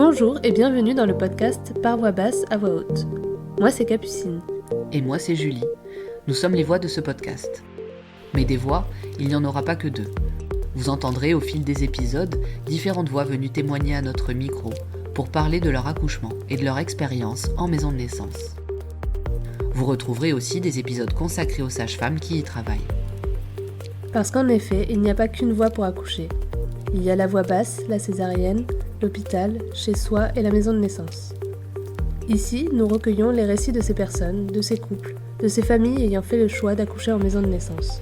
Bonjour et bienvenue dans le podcast Par voix basse à voix haute. Moi c'est Capucine. Et moi c'est Julie. Nous sommes les voix de ce podcast. Mais des voix, il n'y en aura pas que deux. Vous entendrez au fil des épisodes différentes voix venues témoigner à notre micro pour parler de leur accouchement et de leur expérience en maison de naissance. Vous retrouverez aussi des épisodes consacrés aux sages-femmes qui y travaillent. Parce qu'en effet, il n'y a pas qu'une voie pour accoucher. Il y a la voie basse, la césarienne, l'hôpital, chez soi et la maison de naissance. Ici, nous recueillons les récits de ces personnes, de ces couples, de ces familles ayant fait le choix d'accoucher en maison de naissance.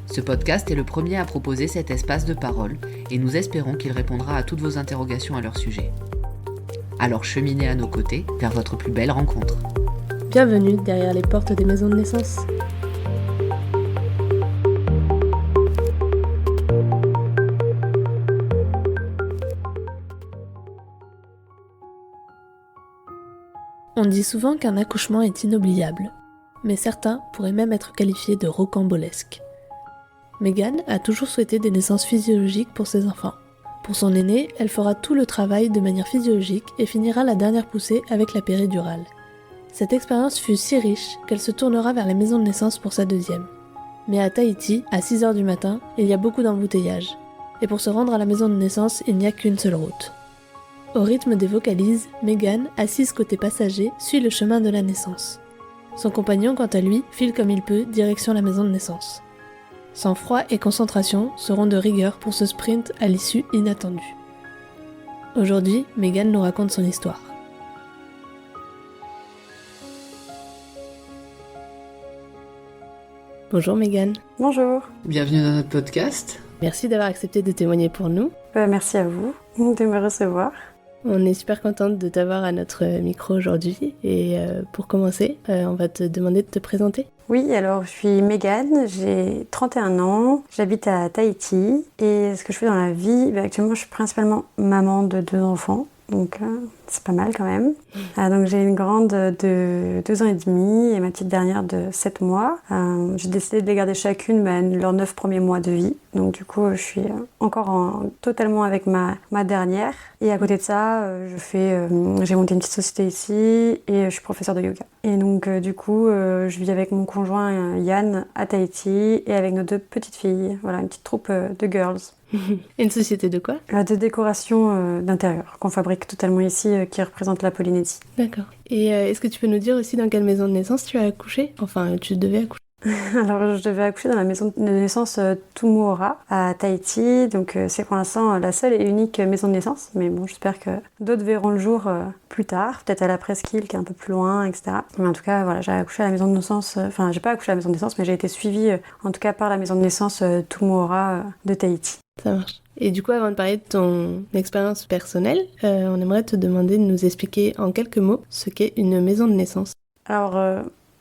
Ce podcast est le premier à proposer cet espace de parole et nous espérons qu'il répondra à toutes vos interrogations à leur sujet. Alors cheminez à nos côtés vers votre plus belle rencontre. Bienvenue derrière les portes des maisons de naissance. On dit souvent qu'un accouchement est inoubliable, mais certains pourraient même être qualifiés de rocambolesques. Megan a toujours souhaité des naissances physiologiques pour ses enfants. Pour son aîné, elle fera tout le travail de manière physiologique et finira la dernière poussée avec la péridurale. Cette expérience fut si riche qu'elle se tournera vers les maisons de naissance pour sa deuxième. Mais à Tahiti, à 6h du matin, il y a beaucoup d'embouteillages. Et pour se rendre à la maison de naissance, il n'y a qu'une seule route. Au rythme des vocalises, Megan, assise côté passager, suit le chemin de la naissance. Son compagnon, quant à lui, file comme il peut, direction la maison de naissance. Sang-froid et concentration seront de rigueur pour ce sprint à l'issue inattendue. Aujourd'hui, Megan nous raconte son histoire. Bonjour Megan. Bonjour. Bienvenue dans notre podcast. Merci d'avoir accepté de témoigner pour nous. Merci à vous de me recevoir. On est super contente de t'avoir à notre micro aujourd'hui et pour commencer, on va te demander de te présenter. Oui, alors je suis Megan, j'ai 31 ans, j'habite à Tahiti et ce que je fais dans la vie, actuellement je suis principalement maman de 2 enfants, donc c'est pas mal quand même. Donc j'ai une grande de 2 ans et demi et ma petite dernière de 7 mois. J'ai décidé de les garder chacune leurs 9 premiers mois de vie, donc du coup je suis encore totalement avec ma dernière. Et à côté de ça, j'ai monté une petite société ici et je suis professeure de yoga. Et donc du coup, je vis avec mon conjoint Yann à Tahiti et avec nos 2 petites filles. Voilà, une petite troupe de girls. Une société de quoi ? De décoration d'intérieur qu'on fabrique totalement ici, qui représente la Polynésie. D'accord. Et est-ce que tu peux nous dire aussi dans quelle maison de naissance tu as accouché ? Enfin, tu devais accoucher. Alors, je devais accoucher dans la maison de naissance Tumuora à Tahiti. Donc, c'est pour l'instant la seule et unique maison de naissance. Mais bon, j'espère que d'autres verront le jour plus tard. Peut-être à la presqu'île qui est un peu plus loin, etc. Mais en tout cas, voilà, j'ai accouché à la maison de naissance. Enfin, j'ai pas accouché à la maison de naissance, mais j'ai été suivie, en tout cas, par la maison de naissance Tumuora de Tahiti. Ça marche. Et du coup, avant de parler de ton expérience personnelle, on aimerait te demander de nous expliquer en quelques mots ce qu'est une maison de naissance. Alors,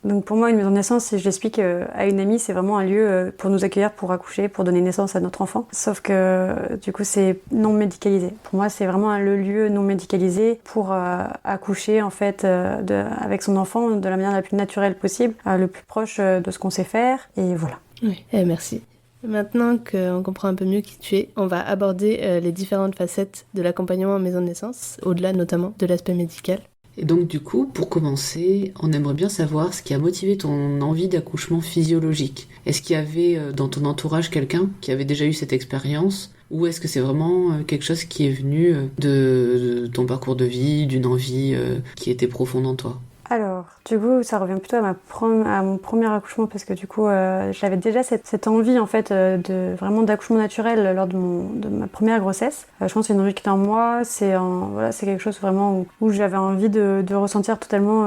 donc pour moi, une maison de naissance, si je l'explique à une amie, c'est vraiment un lieu pour nous accueillir, pour accoucher, pour donner naissance à notre enfant. Sauf que du coup, c'est non médicalisé. Pour moi, c'est vraiment le lieu non médicalisé pour accoucher en fait avec son enfant de la manière la plus naturelle possible, le plus proche de ce qu'on sait faire. Et voilà. Oui, merci. Maintenant qu'on comprend un peu mieux qui tu es, on va aborder les différentes facettes de l'accompagnement en maison de naissance, au-delà notamment de l'aspect médical. Et donc du coup, pour commencer, on aimerait bien savoir ce qui a motivé ton envie d'accouchement physiologique. Est-ce qu'il y avait dans ton entourage quelqu'un qui avait déjà eu cette expérience ? Ou est-ce que c'est vraiment quelque chose qui est venu de ton parcours de vie, d'une envie qui était profonde en toi ? Alors, du coup, ça revient plutôt à mon premier accouchement parce que du coup, j'avais déjà cette envie en fait vraiment d'accouchement naturel lors de ma première grossesse. Je pense que c'est une envie qui est en moi, c'est quelque chose vraiment où j'avais envie de ressentir totalement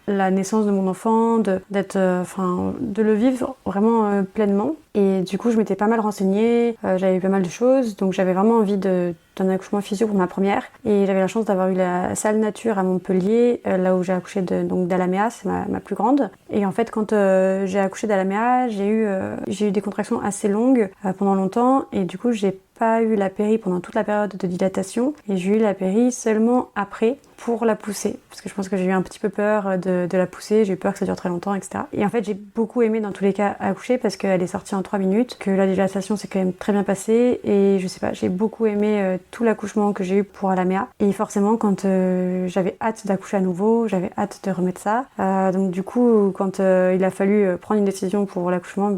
la naissance de mon enfant, de le vivre vraiment pleinement. Et du coup, je m'étais pas mal renseignée, j'avais eu pas mal de choses, donc j'avais vraiment envie d'un accouchement physio pour ma première. Et j'avais la chance d'avoir eu la salle nature à Montpellier, là où j'ai accouché donc d'Alamea, c'est ma plus grande. Et en fait, quand j'ai accouché d'Alamea, j'ai eu des contractions assez longues pendant longtemps, et du coup, j'ai pas eu la péri pendant toute la période de dilatation et j'ai eu la péri seulement après pour la pousser. Parce que je pense que j'ai eu un petit peu peur de la pousser, j'ai eu peur que ça dure très longtemps, etc. Et en fait, j'ai beaucoup aimé dans tous les cas accoucher parce qu'elle est sortie en 3 minutes, que la dilatation s'est quand même très bien passée et je sais pas, j'ai beaucoup aimé tout l'accouchement que j'ai eu pour Alamea. Et forcément, quand j'avais hâte d'accoucher à nouveau, j'avais hâte de remettre ça. Donc du coup, quand il a fallu prendre une décision pour l'accouchement,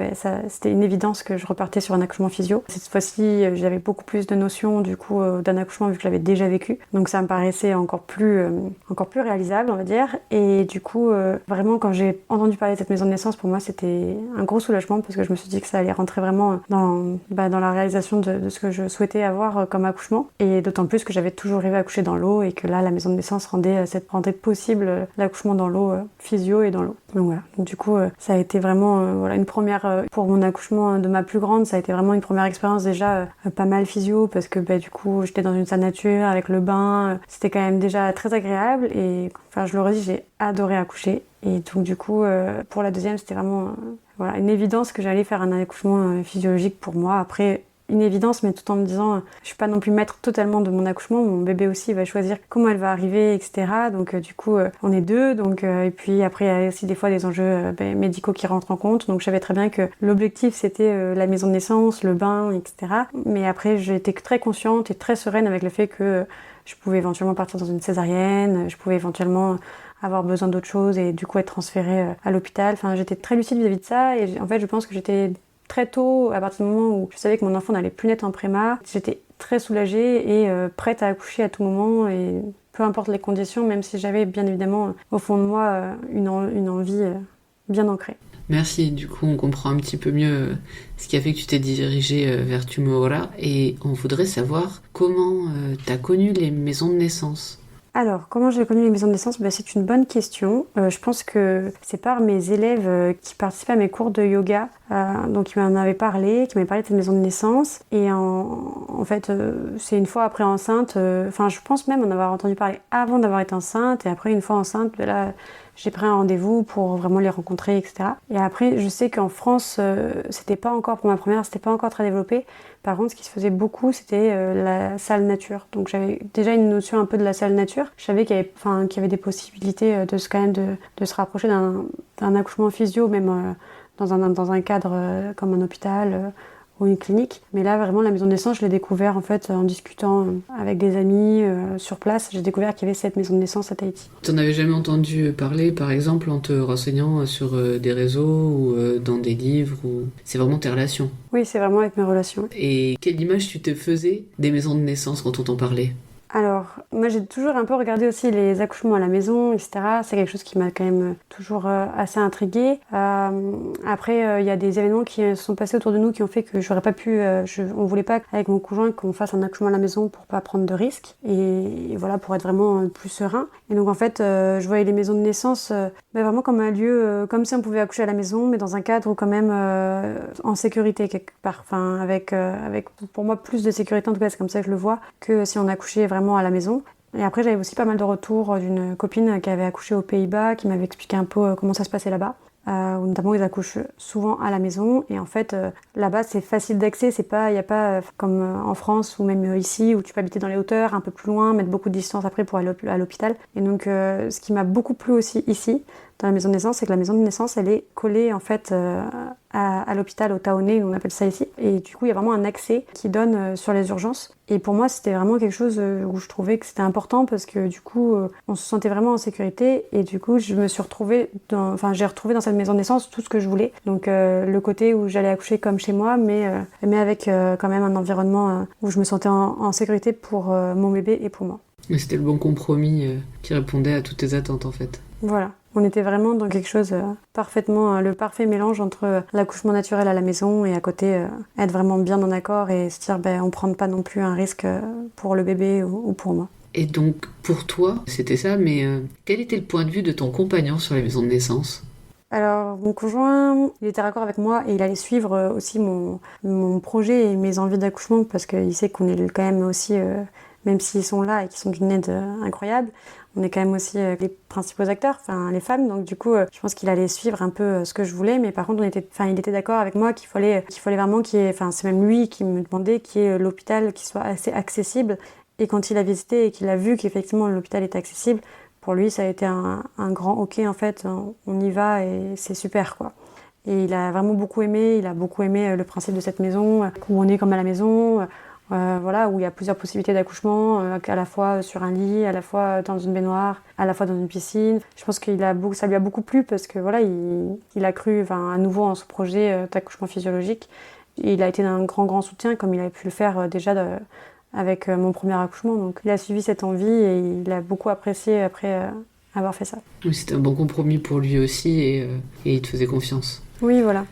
c'était une évidence que je repartais sur un accouchement physio. Cette fois-ci, j'avais beaucoup plus de notions du coup d'un accouchement vu que je l'avais déjà vécu. Donc ça me paraissait encore plus réalisable, on va dire. Et du coup, vraiment, quand j'ai entendu parler de cette maison de naissance, pour moi, c'était un gros soulagement parce que je me suis dit que ça allait rentrer vraiment dans la réalisation de ce que je souhaitais avoir comme accouchement. Et d'autant plus que j'avais toujours rêvé accoucher dans l'eau et que là, la maison de naissance rendait possible l'accouchement dans l'eau, physio et dans l'eau. Donc voilà. Donc, du coup, ça a été vraiment une première pour mon accouchement de ma plus grande. Ça a été vraiment une première expérience déjà pas mal physio parce que du coup, j'étais dans une salle nature avec le bain. C'était quand même déjà très agréable et enfin, je le redis, j'ai adoré accoucher. Et donc du coup, pour la deuxième, c'était vraiment une évidence que j'allais faire un accouchement physiologique pour moi. Après, une évidence, mais tout en me disant, je suis pas non plus maître totalement de mon accouchement. Mon bébé aussi va choisir comment elle va arriver, etc. Donc du coup, on est deux. Donc et puis après, il y a aussi des fois des enjeux médicaux qui rentrent en compte. Donc je savais très bien que l'objectif c'était la maison de naissance, le bain, etc. Mais après, j'étais très consciente et très sereine avec le fait que je pouvais éventuellement partir dans une césarienne, je pouvais éventuellement avoir besoin d'autre chose et du coup être transférée à l'hôpital. Enfin, j'étais très lucide vis-à-vis de ça et en fait, je pense que j'étais très tôt, à partir du moment où je savais que mon enfant n'allait plus naître en préma, j'étais très soulagée et prête à accoucher à tout moment et peu importe les conditions, même si j'avais bien évidemment au fond de moi une envie bien ancrée. Merci, du coup on comprend un petit peu mieux ce qui a fait que tu t'es dirigée vers Tumora et on voudrait savoir comment t'as connu les maisons de naissance. Alors, comment j'ai connu les maisons de naissance ? C'est une bonne question. Je pense que c'est par mes élèves qui participaient à mes cours de yoga, donc qui m'en avaient parlé, qui m'avaient parlé de cette maison de naissance. Et en fait, c'est une fois après enceinte, je pense même en avoir entendu parler avant d'avoir été enceinte, et après une fois enceinte, là, j'ai pris un rendez-vous pour vraiment les rencontrer, etc. Et après, je sais qu'en France, c'était pas encore, pour ma première, c'était pas encore très développé. Par contre, ce qui se faisait beaucoup, c'était la salle nature. Donc j'avais déjà une notion un peu de la salle nature. Je savais qu'il y avait des possibilités de se rapprocher d'un accouchement physio, même dans un cadre comme un hôpital ou une clinique. Mais là, vraiment, la maison de naissance, je l'ai découvert en fait en discutant avec des amis sur place. J'ai découvert qu'il y avait cette maison de naissance à Tahiti. T'en avais jamais entendu parler, par exemple, en te renseignant sur des réseaux ou dans des livres ou... C'est vraiment tes relations. Oui, c'est vraiment avec mes relations. Et quelle image tu te faisais des maisons de naissance quand on t'en parlait ? Alors, moi j'ai toujours un peu regardé aussi les accouchements à la maison, etc. C'est quelque chose qui m'a quand même toujours assez intriguée. Après, il y a des événements qui se sont passés autour de nous qui ont fait que j'aurais pas pu... on voulait pas, avec mon conjoint, qu'on fasse un accouchement à la maison pour pas prendre de risques. Et voilà, pour être vraiment plus serein. Et donc en fait, je voyais les maisons de naissance vraiment comme un lieu, comme si on pouvait accoucher à la maison, mais dans un cadre où quand même en sécurité quelque part. Enfin, avec pour moi plus de sécurité, en tout cas c'est comme ça que je le vois, que si on accouchait vraiment à la maison. Et après, j'avais aussi pas mal de retours d'une copine qui avait accouché aux Pays-Bas, qui m'avait expliqué un peu comment ça se passait là-bas. Où notamment, ils accouchent souvent à la maison. Et en fait, là-bas, c'est facile d'accès. Il n'y a pas comme en France ou même ici, où tu peux habiter dans les hauteurs, un peu plus loin, mettre beaucoup de distance après pour aller à l'hôpital. Et donc, ce qui m'a beaucoup plu aussi ici, dans la maison de naissance, c'est que la maison de naissance, elle est collée en fait à l'hôpital, au Taoné, on appelle ça ici. Et du coup, il y a vraiment un accès qui donne sur les urgences. Et pour moi, c'était vraiment quelque chose où je trouvais que c'était important parce que du coup, on se sentait vraiment en sécurité. Et du coup, j'ai retrouvé dans cette maison de naissance tout ce que je voulais. Donc, le côté où j'allais accoucher comme chez moi, mais avec quand même un environnement où je me sentais en sécurité pour mon bébé et pour moi. Mais c'était le bon compromis qui répondait à toutes tes attentes en fait. Voilà. On était vraiment dans quelque chose parfaitement, le parfait mélange entre l'accouchement naturel à la maison et à côté être vraiment bien en accord et se dire on prend pas non plus un risque pour le bébé ou pour moi. Et donc pour toi, c'était ça, mais quel était le point de vue de ton compagnon sur les maisons de naissance ? Alors, mon conjoint, il était raccord avec moi et il allait suivre aussi mon projet et mes envies d'accouchement parce qu'il sait qu'on est quand même aussi même s'ils sont là et qu'ils sont d'une aide incroyable, on est quand même aussi les principaux acteurs, enfin les femmes, donc du coup je pense qu'il allait suivre un peu ce que je voulais, mais par contre il était d'accord avec moi qu'il fallait vraiment qu'il y ait, enfin c'est même lui qui me demandait qu'il y ait l'hôpital qui soit assez accessible, et quand il a visité et qu'il a vu qu'effectivement l'hôpital était accessible, pour lui ça a été un grand ok en fait, on y va et c'est super quoi. Et il a vraiment beaucoup aimé, le principe de cette maison, où on est comme à la maison, voilà, où il y a plusieurs possibilités d'accouchement, à la fois sur un lit, à la fois dans une baignoire, à la fois dans une piscine. Je pense que ça lui a beaucoup plu parce que voilà, il a cru à nouveau en ce projet d'accouchement physiologique. Et il a été d'un grand soutien, comme il avait pu le faire déjà avec mon premier accouchement. Donc il a suivi cette envie et il a beaucoup apprécié après avoir fait ça. Oui, c'était un bon compromis pour lui aussi et il te faisait confiance. Oui, voilà.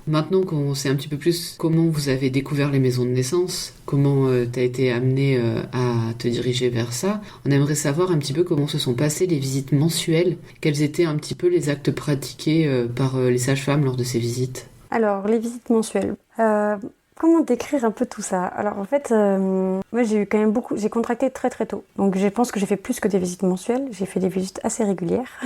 Maintenant qu'on sait un petit peu plus comment vous avez découvert les maisons de naissance, comment tu as été amené à te diriger vers ça, on aimerait savoir un petit peu comment se sont passées les visites mensuelles, quels étaient un petit peu les actes pratiqués par les sages-femmes lors de ces visites. Alors, les visites mensuelles. Comment décrire un peu tout ça? Alors en fait, moi j'ai eu quand même j'ai contracté très très tôt. Donc je pense que j'ai fait plus que des visites mensuelles, j'ai fait des visites assez régulières.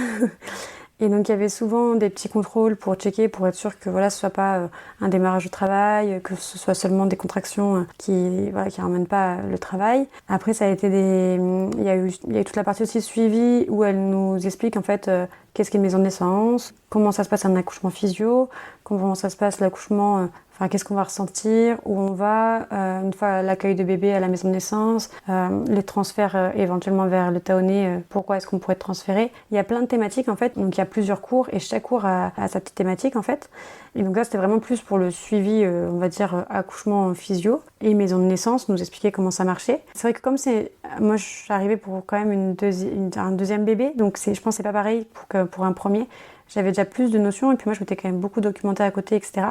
Et donc il y avait souvent des petits contrôles pour checker, pour être sûr que voilà, ce soit pas un démarrage au travail, que ce soit seulement des contractions qui ramènent pas le travail. Après ça a été il y a eu toute la partie aussi suivi où elle nous explique en fait qu'est-ce qu'est une maison de naissance, comment ça se passe un accouchement physio, comment ça se passe l'accouchement, qu'est-ce qu'on va ressentir, où on va, une fois l'accueil de bébé à la maison de naissance, les transferts éventuellement vers le Taoné, pourquoi est-ce qu'on pourrait être transféré. Il y a plein de thématiques en fait, donc il y a plusieurs cours et chaque cours a sa petite thématique en fait. Et donc là c'était vraiment plus pour le suivi, on va dire accouchement physio et maison de naissance, nous expliquer comment ça marchait. C'est vrai que comme moi je suis arrivée pour quand même un deuxième bébé, donc je pense que c'est pas pareil pour un premier. J'avais déjà plus de notions et puis moi je m'étais quand même beaucoup documentée à côté, etc.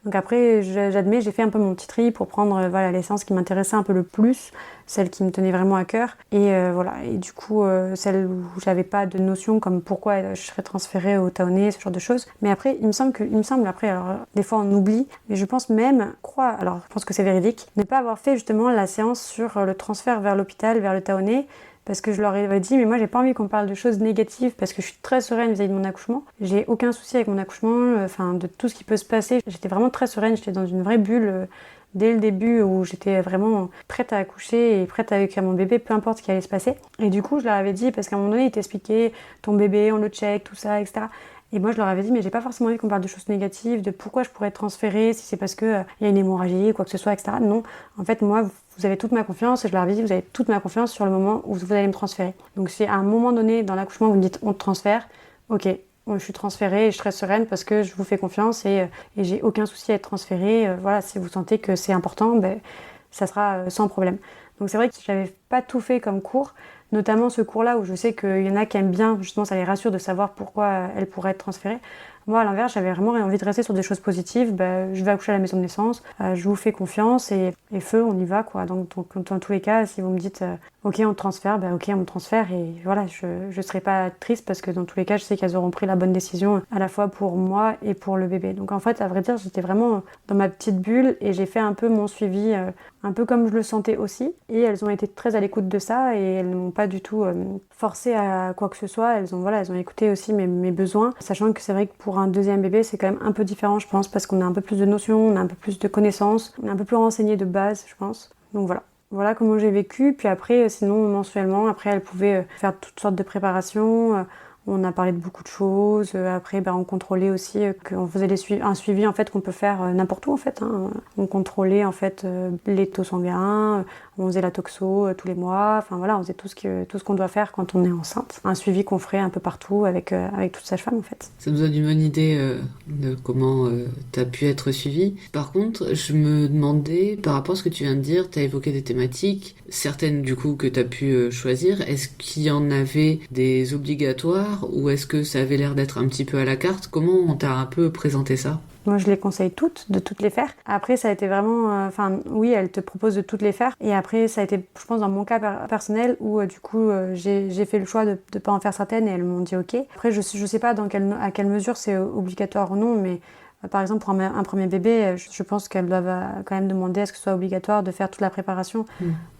Donc après, j'admets, j'ai fait un peu mon petit tri pour prendre l'essence qui m'intéressait un peu le plus, celle qui me tenait vraiment à cœur. Et voilà, et du coup, celle où j'avais pas de notion comme pourquoi je serais transférée au Taoné, ce genre de choses. Mais après, il me semble après, alors des fois on oublie, mais je pense même, alors je pense que c'est véridique, ne pas avoir fait justement la séance sur le transfert vers l'hôpital, vers le Taoné, parce que je leur ai dit mais moi j'ai pas envie qu'on parle de choses négatives parce que je suis très sereine vis-à-vis de mon accouchement, j'ai aucun souci avec mon accouchement, de tout ce qui peut se passer, j'étais vraiment très sereine, j'étais dans une vraie bulle dès le début où j'étais vraiment prête à accoucher et prête à accueillir mon bébé, peu importe ce qui allait se passer. Et du coup je leur avais dit, parce qu'à un moment donné ils t'expliquaient ton bébé, on le check, tout ça, etc. Et moi je leur avais dit mais j'ai pas forcément envie qu'on parle de choses négatives, de pourquoi je pourrais être transférée, si c'est parce que y a une hémorragie ou quoi que ce soit, etc. Non, en fait moi vous avez toute ma confiance, et je leur avais dit vous avez toute ma confiance sur le moment où vous allez me transférer. Donc si à un moment donné dans l'accouchement vous me dites on te transfère, ok, je suis transférée et je serai sereine parce que je vous fais confiance et j'ai aucun souci à être transférée. Voilà, si vous sentez que c'est important, ça sera sans problème. Donc c'est vrai que j'avais pas tout fait comme cours, notamment ce cours-là où je sais qu'il y en a qui aiment bien, justement ça les rassure de savoir pourquoi elles pourraient être transférées. Moi à l'inverse, j'avais vraiment envie de rester sur des choses positives. Je vais accoucher à la maison de naissance, je vous fais confiance et feu, on y va quoi. Donc dans tous les cas, si vous me dites ok on te transfère, ok on me transfère et voilà, je serai pas triste parce que dans tous les cas je sais qu'elles auront pris la bonne décision à la fois pour moi et pour le bébé. Donc en fait à vrai dire j'étais vraiment dans ma petite bulle et j'ai fait un peu mon suivi un peu comme je le sentais aussi, et elles ont été très à l'écoute de ça et elles ne m'ont pas du tout forcé à quoi que ce soit. Elles ont écouté aussi mes besoins, sachant que c'est vrai que pour un deuxième bébé c'est quand même un peu différent je pense parce qu'on a un peu plus de notions, on a un peu plus de connaissances, on est un peu plus renseigné de base je pense. Donc voilà comment j'ai vécu. Puis après sinon mensuellement après elles pouvaient faire toutes sortes de préparations. On a parlé de beaucoup de choses. Après, on contrôlait aussi qu'on faisait un suivi en fait qu'on peut faire n'importe où en fait. On contrôlait en fait les taux sanguins. On faisait la toxo tous les mois. Enfin voilà, on faisait tout ce qu'on doit faire quand on est enceinte. Un suivi qu'on ferait un peu partout avec toute sage-femme en fait. Ça nous donne une bonne idée de comment tu as pu être suivie. Par contre, je me demandais, par rapport à ce que tu viens de dire, tu as évoqué des thématiques, certaines du coup que tu as pu choisir. Est-ce qu'il y en avait des obligatoires ou est-ce que ça avait l'air d'être un petit peu à la carte? Comment on t'a un peu présenté ça? Moi, je les conseille de toutes les faire. Après, ça a été vraiment... oui, elle te propose de toutes les faire. Et après, ça a été, je pense, dans mon cas personnel, où du coup, j'ai fait le choix de pas en faire certaines et elles m'ont dit OK. Après, je sais pas à quelle mesure c'est obligatoire ou non, mais Par exemple, pour un premier bébé, je pense qu'elles doivent quand même demander à ce que ce soit obligatoire de faire toute la préparation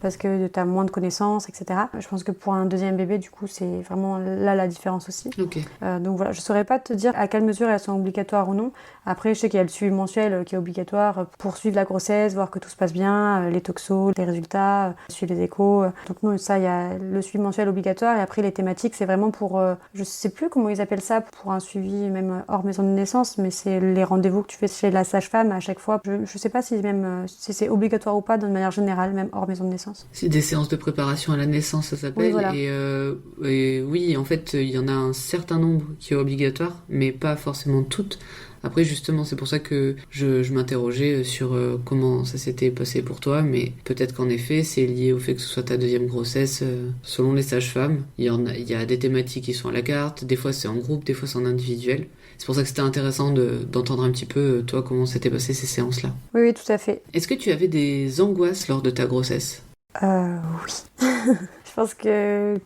parce que tu as moins de connaissances, etc. Je pense que pour un deuxième bébé, du coup, c'est vraiment là la différence aussi. Ok. Donc voilà, je saurais pas te dire à quelle mesure elles sont obligatoires ou non. Après, je sais qu'il y a le suivi mensuel qui est obligatoire pour suivre la grossesse, voir que tout se passe bien, les toxos, les résultats, suivre les échos. Donc non, ça, il y a le suivi mensuel obligatoire. Et après, les thématiques, c'est vraiment pour, je sais plus comment ils appellent ça, pour un suivi même hors maison de naissance, mais c'est les rendez-vous que tu fais chez la sage-femme à chaque fois. Je sais pas si même si c'est obligatoire ou pas de manière générale, même hors maison de naissance. C'est des séances de préparation à la naissance, ça s'appelle. Oui, voilà. Et oui, en fait, il y en a un certain nombre qui est obligatoire, mais pas forcément toutes. Après, justement, c'est pour ça que je m'interrogeais sur comment ça s'était passé pour toi, mais peut-être qu'en effet, c'est lié au fait que ce soit ta deuxième grossesse. Selon les sages-femmes, il y a des thématiques qui sont à la carte, des fois c'est en groupe, des fois c'est en individuel. C'est pour ça que c'était intéressant d'entendre un petit peu, toi, comment s'étaient passées ces séances-là. Oui, oui, tout à fait. Est-ce que tu avais des angoisses lors de ta grossesse ? Oui. Je pense que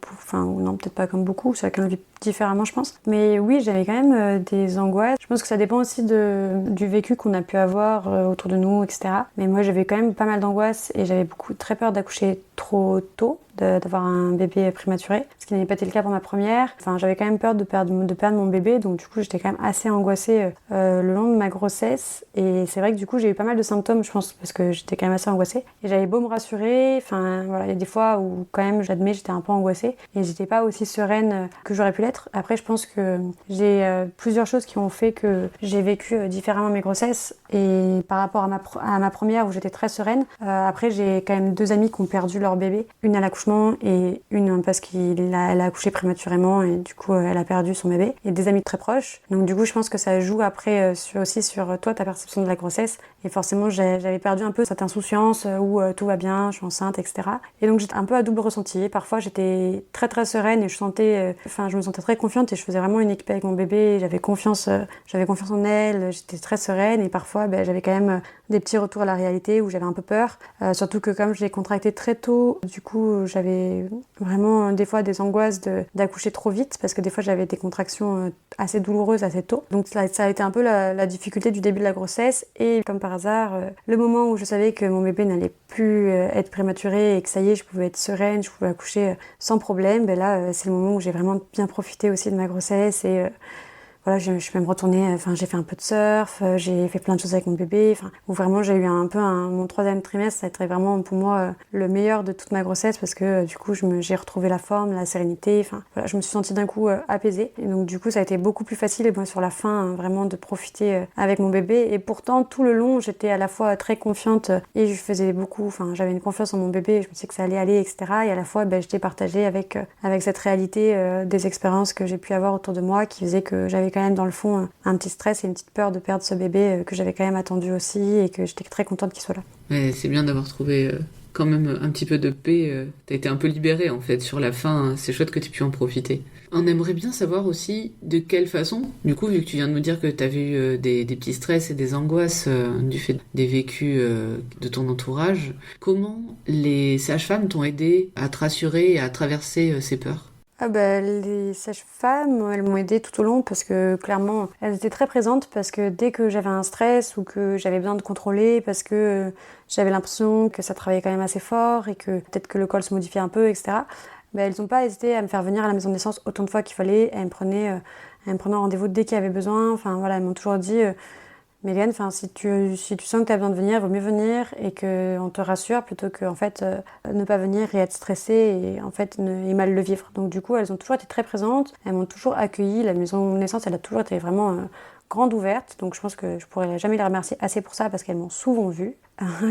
enfin non, peut-être pas comme beaucoup, chacun le vit différemment, je pense. Mais oui, j'avais quand même des angoisses. Je pense que ça dépend aussi du vécu qu'on a pu avoir autour de nous, etc. Mais moi, j'avais quand même pas mal d'angoisses et j'avais très peur d'accoucher trop tôt, d'avoir un bébé prématuré, ce qui n'avait pas été le cas pour ma première. Enfin, j'avais quand même peur de perdre mon bébé, donc du coup, j'étais quand même assez angoissée le long de ma grossesse. Et c'est vrai que du coup, j'ai eu pas mal de symptômes, je pense, parce que j'étais quand même assez angoissée. Et j'avais beau me rassurer, enfin voilà, il y a des fois où quand même, j'admets, j'étais un peu angoissée et j'étais pas aussi sereine que j'aurais pu l'être. Après, je pense que j'ai plusieurs choses qui ont fait que j'ai vécu différemment mes grossesses. Et par rapport à ma première où j'étais très sereine, après j'ai quand même 2 amies qui ont perdu leur bébé, une à l'accouchement et une parce elle a accouché prématurément et du coup elle a perdu son bébé, et des amies très proches. Donc du coup je pense que ça joue après aussi sur toi, ta perception de la grossesse. Et forcément j'avais perdu un peu cette insouciance où tout va bien, je suis enceinte, etc. Et donc j'étais un peu à double ressenti. Parfois j'étais très très sereine et je me sentais très confiante et je faisais vraiment une équipe avec mon bébé. J'avais confiance en elle, j'étais très sereine. Et parfois j'avais quand même des petits retours à la réalité où j'avais un peu peur. Surtout que comme je l'ai contracté très tôt, du coup j'avais vraiment des fois des angoisses d'accoucher trop vite, parce que des fois j'avais des contractions assez douloureuses assez tôt. Donc ça a été un peu la difficulté du début de la grossesse. Et comme par hasard, le moment où je savais que mon bébé n'allait plus être prématuré et que ça y est, je pouvais être sereine, je pouvais accoucher sans problème, là c'est le moment où j'ai vraiment bien profité aussi de ma grossesse. Et voilà, je suis même retournée, j'ai fait un peu de surf, j'ai fait plein de choses avec mon bébé, où vraiment j'ai eu mon 3e trimestre, ça a été vraiment pour moi le meilleur de toute ma grossesse, parce que du coup j'ai retrouvé la forme, la sérénité, voilà, je me suis sentie d'un coup apaisée. Et donc du coup ça a été beaucoup plus facile, et moi sur la fin, vraiment de profiter avec mon bébé. Et pourtant tout le long j'étais à la fois très confiante et je faisais beaucoup, j'avais une confiance en mon bébé, je me disais que ça allait aller, etc. Et à la fois j'étais partagée avec cette réalité des expériences que j'ai pu avoir autour de moi, qui faisait que j'avais quand même dans le fond un petit stress et une petite peur de perdre ce bébé que j'avais quand même attendu aussi, et que j'étais très contente qu'il soit là. Mais c'est bien d'avoir trouvé quand même un petit peu de paix. T'as été un peu libérée en fait sur la fin, c'est chouette que tu aies pu en profiter. On aimerait bien savoir aussi de quelle façon, du coup, vu que tu viens de nous dire que t'avais eu des petits stress et des angoisses du fait des vécus de ton entourage, comment les sages-femmes t'ont aidé à te rassurer et à traverser ces peurs ? Les sages-femmes, elles m'ont aidée tout au long, parce que clairement, elles étaient très présentes, parce que dès que j'avais un stress ou que j'avais besoin de contrôler, parce que j'avais l'impression que ça travaillait quand même assez fort et que peut-être que le col se modifiait un peu, etc., elles n'ont pas hésité à me faire venir à la maison de naissance autant de fois qu'il fallait. Elles me prenaient en rendez-vous dès qu'il y avait besoin. Elles m'ont toujours dit... Mégane, si tu sens que tu as besoin de venir, il vaut mieux venir, et qu'on te rassure plutôt que ne pas venir et être stressée et mal le vivre. Donc du coup, elles ont toujours été très présentes, elles m'ont toujours accueillie. La maison de naissance, elle a toujours été vraiment grande ouverte, donc je pense que je pourrais jamais les remercier assez pour ça, parce qu'elles m'ont souvent vue,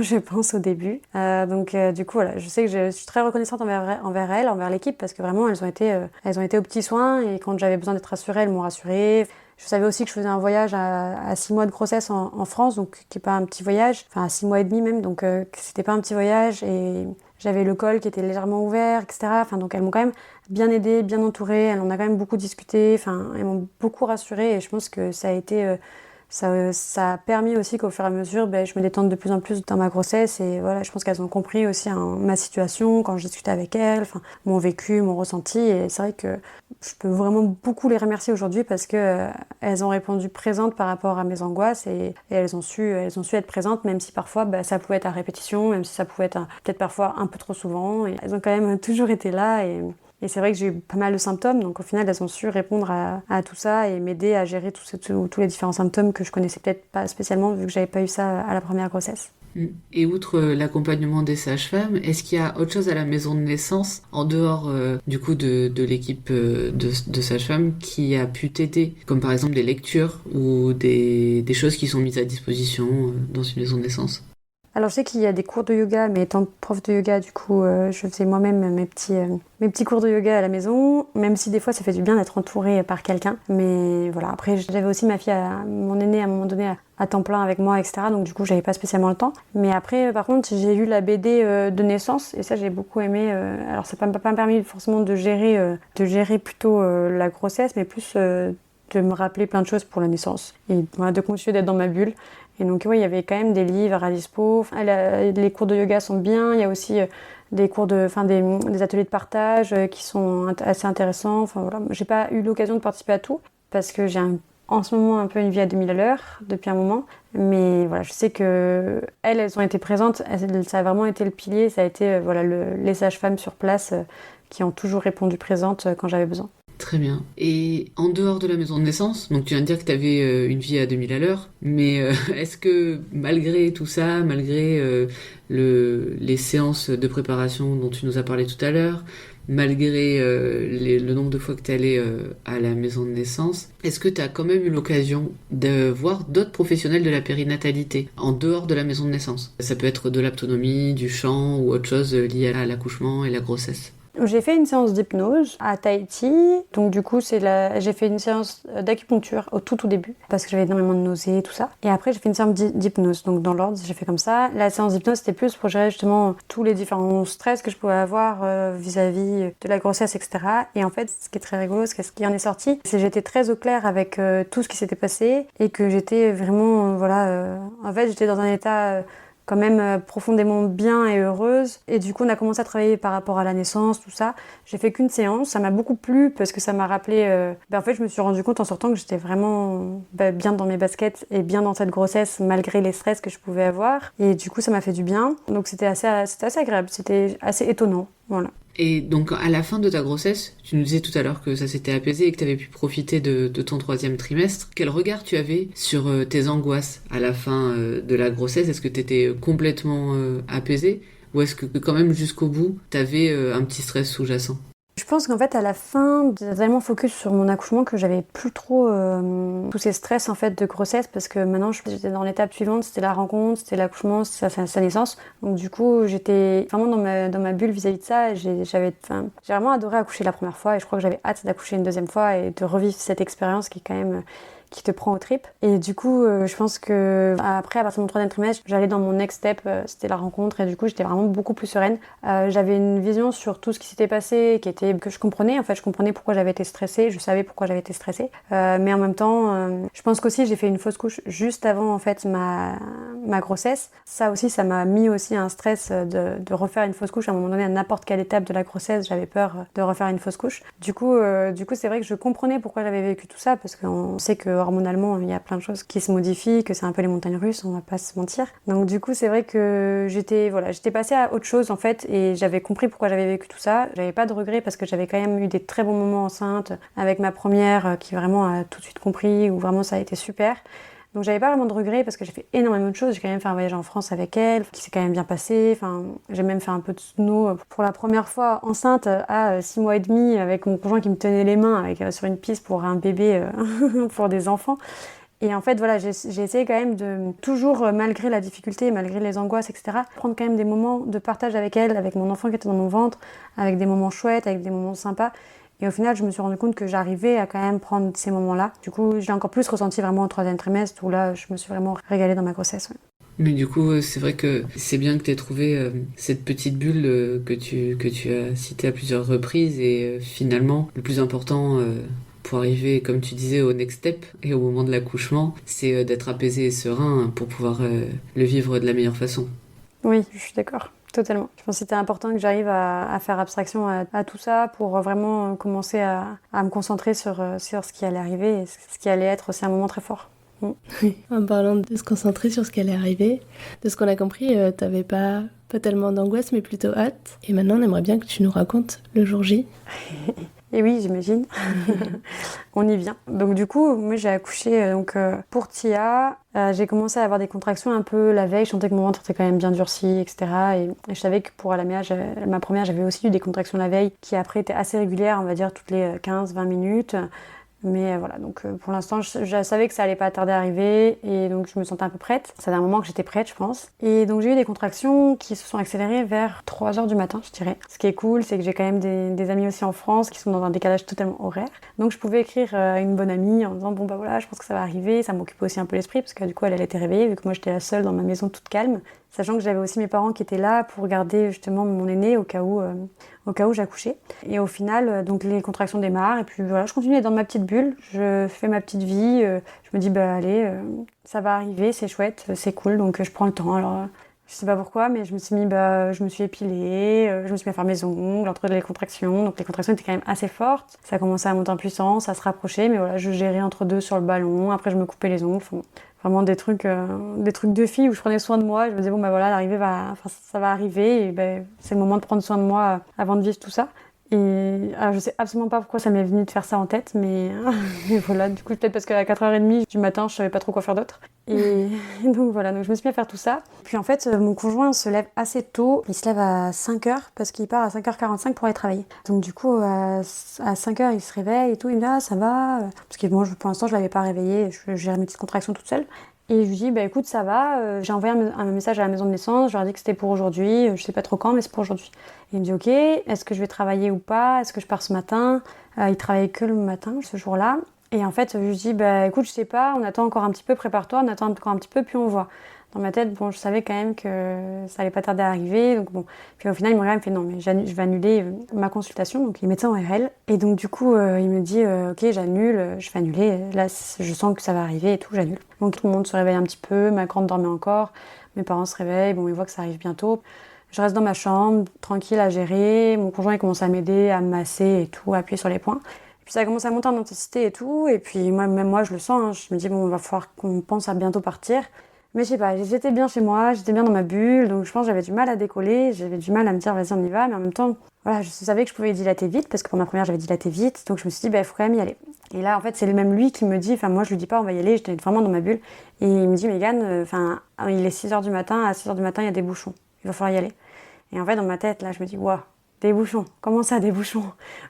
je pense, au début. Du coup, voilà, je sais que je suis très reconnaissante envers elles, envers l'équipe, parce que vraiment, elles ont été aux petits soins, et quand j'avais besoin d'être rassurée, elles m'ont rassurée. Je savais aussi que je faisais un voyage à 6 mois de grossesse en France, donc qui n'est pas un petit voyage, à 6 mois et demi même, donc c'était pas un petit voyage, et j'avais le col qui était légèrement ouvert, etc. Donc elles m'ont quand même bien aidée, bien entourée, elles en ont quand même beaucoup discuté, elles m'ont beaucoup rassurée, et je pense que ça a été ça a permis aussi qu'au fur et à mesure, je me détende de plus en plus dans ma grossesse. Et voilà, je pense qu'elles ont compris aussi ma situation quand je discutais avec elles, mon vécu, mon ressenti. Et c'est vrai que je peux vraiment beaucoup les remercier aujourd'hui parce que elles ont répondu présentes par rapport à mes angoisses et elles ont su être présentes, même si parfois ça pouvait être à répétition, même si ça pouvait être peut-être parfois un peu trop souvent. Et elles ont quand même toujours été là. Et c'est vrai que j'ai eu pas mal de symptômes, donc au final, elles ont su répondre à tout ça et m'aider à gérer tous les différents symptômes que je connaissais peut-être pas spécialement vu que j'avais pas eu ça à la première grossesse. Et outre l'accompagnement des sages-femmes, est-ce qu'il y a autre chose à la maison de naissance, en dehors du coup de l'équipe de sages-femmes, qui a pu t'aider, comme par exemple des lectures ou des choses qui sont mises à disposition dans une maison de naissance? Alors je sais qu'il y a des cours de yoga, mais étant prof de yoga, du coup, je faisais moi-même mes petits cours de yoga à la maison, même si des fois ça fait du bien d'être entourée par quelqu'un. Mais voilà, après j'avais aussi ma fille, mon aînée à un moment donné, à temps plein avec moi, etc. Donc du coup j'avais pas spécialement le temps. Mais après, par contre, j'ai lu la BD de naissance, et ça j'ai beaucoup aimé. Alors ça m'a pas permis forcément de gérer plutôt la grossesse, mais plus de me rappeler plein de choses pour la naissance. Et voilà, de continuer d'être dans ma bulle. Et donc oui, il y avait quand même des livres à dispo. Les cours de yoga sont bien. Il y a aussi des ateliers de partage qui sont assez intéressants. Enfin voilà, j'ai pas eu l'occasion de participer à tout parce que j'ai en ce moment un peu une vie à 2000 à l'heure depuis un moment. Mais voilà, je sais que elles ont été présentes. Ça a vraiment été le pilier. Ça a été les sages-femmes sur place qui ont toujours répondu présentes quand j'avais besoin. Très bien. Et en dehors de la maison de naissance, donc tu viens de dire que tu avais une vie à 2000 à l'heure, mais est-ce que malgré tout ça, malgré les séances de préparation dont tu nous as parlé tout à l'heure, malgré le nombre de fois que tu es allé à la maison de naissance, est-ce que tu as quand même eu l'occasion de voir d'autres professionnels de la périnatalité en dehors de la maison de naissance? Ça peut être de l'autonomie, du chant ou autre chose lié à l'accouchement et la grossesse. J'ai fait une séance d'hypnose à Tahiti, donc du coup j'ai fait une séance d'acupuncture au tout début parce que j'avais énormément de nausées et tout ça. Et après j'ai fait une séance d'hypnose, donc dans l'ordre j'ai fait comme ça. La séance d'hypnose c'était plus pour gérer justement tous les différents stress que je pouvais avoir vis-à-vis de la grossesse, etc. Et en fait ce qui est très rigolo, ce qui en est sorti, c'est que j'étais très au clair avec tout ce qui s'était passé et que j'étais vraiment, en fait j'étais dans un état quand même profondément bien et heureuse. Et du coup, on a commencé à travailler par rapport à la naissance, tout ça. J'ai fait qu'une séance, ça m'a beaucoup plu parce que ça m'a rappelé... en fait, je me suis rendu compte en sortant que j'étais vraiment bien dans mes baskets et bien dans cette grossesse malgré les stress que je pouvais avoir. Et du coup, ça m'a fait du bien. Donc c'était assez agréable, c'était assez étonnant. Voilà. Et donc, à la fin de ta grossesse, tu nous disais tout à l'heure que ça s'était apaisé et que tu avais pu profiter de ton 3e trimestre. Quel regard tu avais sur tes angoisses à la fin de la grossesse? Est-ce que tu étais complètement apaisée? Ou est-ce que quand même jusqu'au bout, tu avais un petit stress sous-jacent? Je pense qu'en fait, à la fin, j'étais tellement focus sur mon accouchement que j'avais plus trop tous ces stress en fait de grossesse parce que maintenant j'étais dans l'étape suivante, c'était la rencontre, c'était l'accouchement, c'était sa naissance. Donc du coup, j'étais vraiment dans ma bulle vis-à-vis de ça. J'ai vraiment adoré accoucher la première fois et je crois que j'avais hâte d'accoucher une deuxième fois et de revivre cette expérience qui est quand même qui te prend aux tripes. Et du coup, je pense que après, à partir de mon 3e trimestre, j'allais dans mon next step, c'était la rencontre, et du coup, j'étais vraiment beaucoup plus sereine. J'avais une vision sur tout ce qui s'était passé, que je comprenais. En fait, je comprenais pourquoi j'avais été stressée, je savais pourquoi j'avais été stressée. Mais en même temps, je pense qu'aussi, j'ai fait une fausse couche juste avant, en fait, ma grossesse. Ça aussi, ça m'a mis aussi un stress de refaire une fausse couche. À un moment donné, à n'importe quelle étape de la grossesse, j'avais peur de refaire une fausse couche. Du coup, c'est vrai que je comprenais pourquoi j'avais vécu tout ça, parce qu'on sait que hormonalement, il y a plein de choses qui se modifient, que c'est un peu les montagnes russes, on va pas se mentir. Donc du coup, c'est vrai que j'étais passée à autre chose en fait, et j'avais compris pourquoi j'avais vécu tout ça. J'avais pas de regrets parce que j'avais quand même eu des très bons moments enceinte avec ma première qui vraiment a tout de suite compris, où vraiment ça a été super. Donc j'avais pas vraiment de regrets parce que j'ai fait énormément de choses. J'ai quand même fait un voyage en France avec elle, qui s'est quand même bien passé. Enfin, j'ai même fait un peu de snow pour la première fois enceinte à 6 mois et demi avec mon conjoint qui me tenait les mains sur une piste pour un bébé pour des enfants. Et en fait, voilà, j'ai essayé quand même de toujours, malgré la difficulté, malgré les angoisses, etc., prendre quand même des moments de partage avec elle, avec mon enfant qui était dans mon ventre, avec des moments chouettes, avec des moments sympas. Et au final, je me suis rendu compte que j'arrivais à quand même prendre ces moments-là. Du coup, j'ai encore plus ressenti vraiment au 3e trimestre où là, je me suis vraiment régalée dans ma grossesse. Ouais. Mais du coup, c'est vrai que c'est bien que tu aies trouvé cette petite bulle que tu as citée à plusieurs reprises. Et finalement, le plus important pour arriver, comme tu disais, au next step et au moment de l'accouchement, c'est d'être apaisé et serein pour pouvoir le vivre de la meilleure façon. Oui, je suis d'accord. Totalement. Je pense que c'était important que j'arrive à faire abstraction à tout ça pour vraiment commencer à me concentrer sur ce qui allait arriver et ce qui allait être aussi un moment très fort. En parlant de se concentrer sur ce qui allait arriver, de ce qu'on a compris, t'avais pas tellement d'angoisse mais plutôt hâte. Et maintenant on aimerait bien que tu nous racontes le jour J. Et oui, j'imagine. On y vient. Donc du coup, moi j'ai accouché pour Tia. J'ai commencé à avoir des contractions un peu la veille. Je sentais que mon ventre était quand même bien durci, etc. Et je savais que pour Alamea, ma première, j'avais aussi eu des contractions la veille qui après étaient assez régulières, on va dire toutes les 15-20 minutes. Mais voilà, donc pour l'instant, je savais que ça allait pas tarder à arriver et donc je me sentais un peu prête. Ça fait un moment que j'étais prête, je pense. Et donc j'ai eu des contractions qui se sont accélérées vers 3h du matin, je dirais. Ce qui est cool, c'est que j'ai quand même des amis aussi en France qui sont dans un décalage totalement horaire. Donc je pouvais écrire à une bonne amie en disant bon bah voilà, je pense que ça va arriver. Ça m'occupait aussi un peu l'esprit parce que du coup elle était réveillée vu que moi j'étais la seule dans ma maison toute calme. Sachant que j'avais aussi mes parents qui étaient là pour garder justement mon aîné au cas où j'accouchais. Et au final, donc les contractions démarrent et puis voilà, je continue d'être dans ma petite bulle, je fais ma petite vie, je me dis bah allez, ça va arriver, c'est chouette, c'est cool, donc je prends le temps. Alors je sais pas pourquoi, mais je me suis épilée, je me suis mis à faire mes ongles entre les contractions, donc les contractions étaient quand même assez fortes. Ça commençait à monter en puissance, à se rapprocher, mais voilà, je gérais entre deux sur le ballon, après je me coupais les ongles. Enfin, vraiment des trucs de fille où je prenais soin de moi. Je me disais bon bah voilà, ça va arriver et ben c'est le moment de prendre soin de moi avant de vivre tout ça. Et alors, je sais absolument pas pourquoi ça m'est venu de faire ça en tête, mais voilà, du coup peut-être parce qu'à 4h30 du matin je savais pas trop quoi faire d'autre. Et donc voilà, donc je me suis mis à faire tout ça. Puis en fait mon conjoint se lève assez tôt, il se lève à 5h parce qu'il part à 5h45 pour aller travailler. Donc du coup à 5h il se réveille et tout, il me dit ah ça va, parce que moi pour l'instant je l'avais pas réveillé, je gérais mes petites contractions toute seule. Et je lui dis, bah écoute, ça va, j'ai envoyé un message à la maison de naissance, je leur ai dit que c'était pour aujourd'hui, je sais pas trop quand, mais c'est pour aujourd'hui. Et il me dit, ok, est-ce que je vais travailler ou pas, est-ce que je pars ce matin? Il travaillait que le matin, ce jour-là. Et en fait, je lui dis, bah écoute, je sais pas, on attend encore un petit peu, prépare-toi, on attend encore un petit peu, puis on voit. Dans ma tête, bon, je savais quand même que ça allait pas tarder à arriver, donc bon. Puis au final, il me regarde, il me fait non, mais je vais annuler ma consultation, donc il est médecin ORL. Et donc du coup, il me dit, ok, j'annule, je vais annuler, là, je sens que ça va arriver et tout, j'annule. Donc tout le monde se réveille un petit peu, ma grande dormait encore, mes parents se réveillent, bon, ils voient que ça arrive bientôt. Je reste dans ma chambre, tranquille à gérer, mon conjoint il commence à m'aider, à me masser et tout, à appuyer sur les points. Puis ça commence à monter en intensité et tout, et puis même moi je le sens, hein, je me dis bon, il va falloir qu'on pense à bientôt partir. Mais je sais pas, j'étais bien chez moi, j'étais bien dans ma bulle, donc je pense que j'avais du mal à décoller, j'avais du mal à me dire vas-y on y va, mais en même temps, voilà, je savais que je pouvais dilater vite, parce que pour ma première j'avais dilaté vite, donc je me suis dit bah il faut quand même y aller. Et là en fait c'est même lui qui me dit, enfin moi je lui dis pas on va y aller, j'étais vraiment dans ma bulle, et il me dit Mégane, il est 6h du matin, à 6h du matin il y a des bouchons, il va falloir y aller. Et en fait dans ma tête là je me dis waouh, des bouchons, comment ça des bouchons?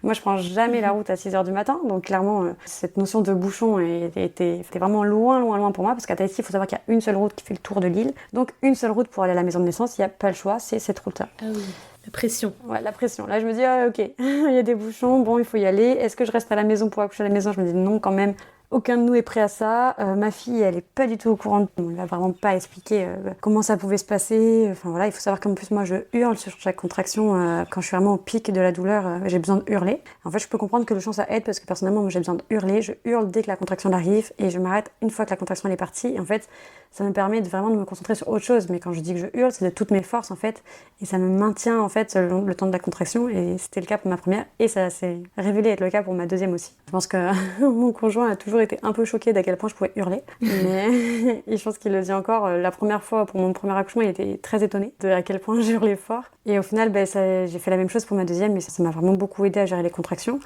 Moi je prends jamais la route à 6h du matin, donc clairement cette notion de bouchon était vraiment loin pour moi, parce qu'à Tahiti il faut savoir qu'il y a une seule route qui fait le tour de l'île, donc une seule route pour aller à la maison de naissance, il n'y a pas le choix, c'est cette route-là. Ah oui, la pression. Ouais, la pression. Là je me dis ah, ok, il y a des bouchons, bon il faut y aller, est-ce que je reste à la maison pour accoucher à la maison? Je me dis non quand même. Aucun de nous est prêt à ça. Ma fille, elle est pas du tout au courant. On lui a vraiment pas expliqué comment ça pouvait se passer. Enfin voilà, il faut savoir qu'en plus moi je hurle sur chaque contraction. Quand je suis vraiment au pic de la douleur, j'ai besoin de hurler. En fait, je peux comprendre que le chant ça aide parce que personnellement moi j'ai besoin de hurler. Je hurle dès que la contraction arrive et je m'arrête une fois que la contraction elle est partie. Et en fait, ça me permet vraiment de me concentrer sur autre chose. Mais quand je dis que je hurle, c'est de toutes mes forces en fait, et ça me maintient en fait le temps de la contraction. Et c'était le cas pour ma première et ça s'est révélé être le cas pour ma deuxième aussi. Je pense que mon conjoint a toujours été un peu choqué d'à quel point je pouvais hurler, mais et je pense qu'il le dit encore. La première fois pour mon premier accouchement, il était très étonné de à quel point j'hurlais fort. Et au final, j'ai fait la même chose pour ma deuxième, mais ça m'a vraiment beaucoup aidé à gérer les contractions.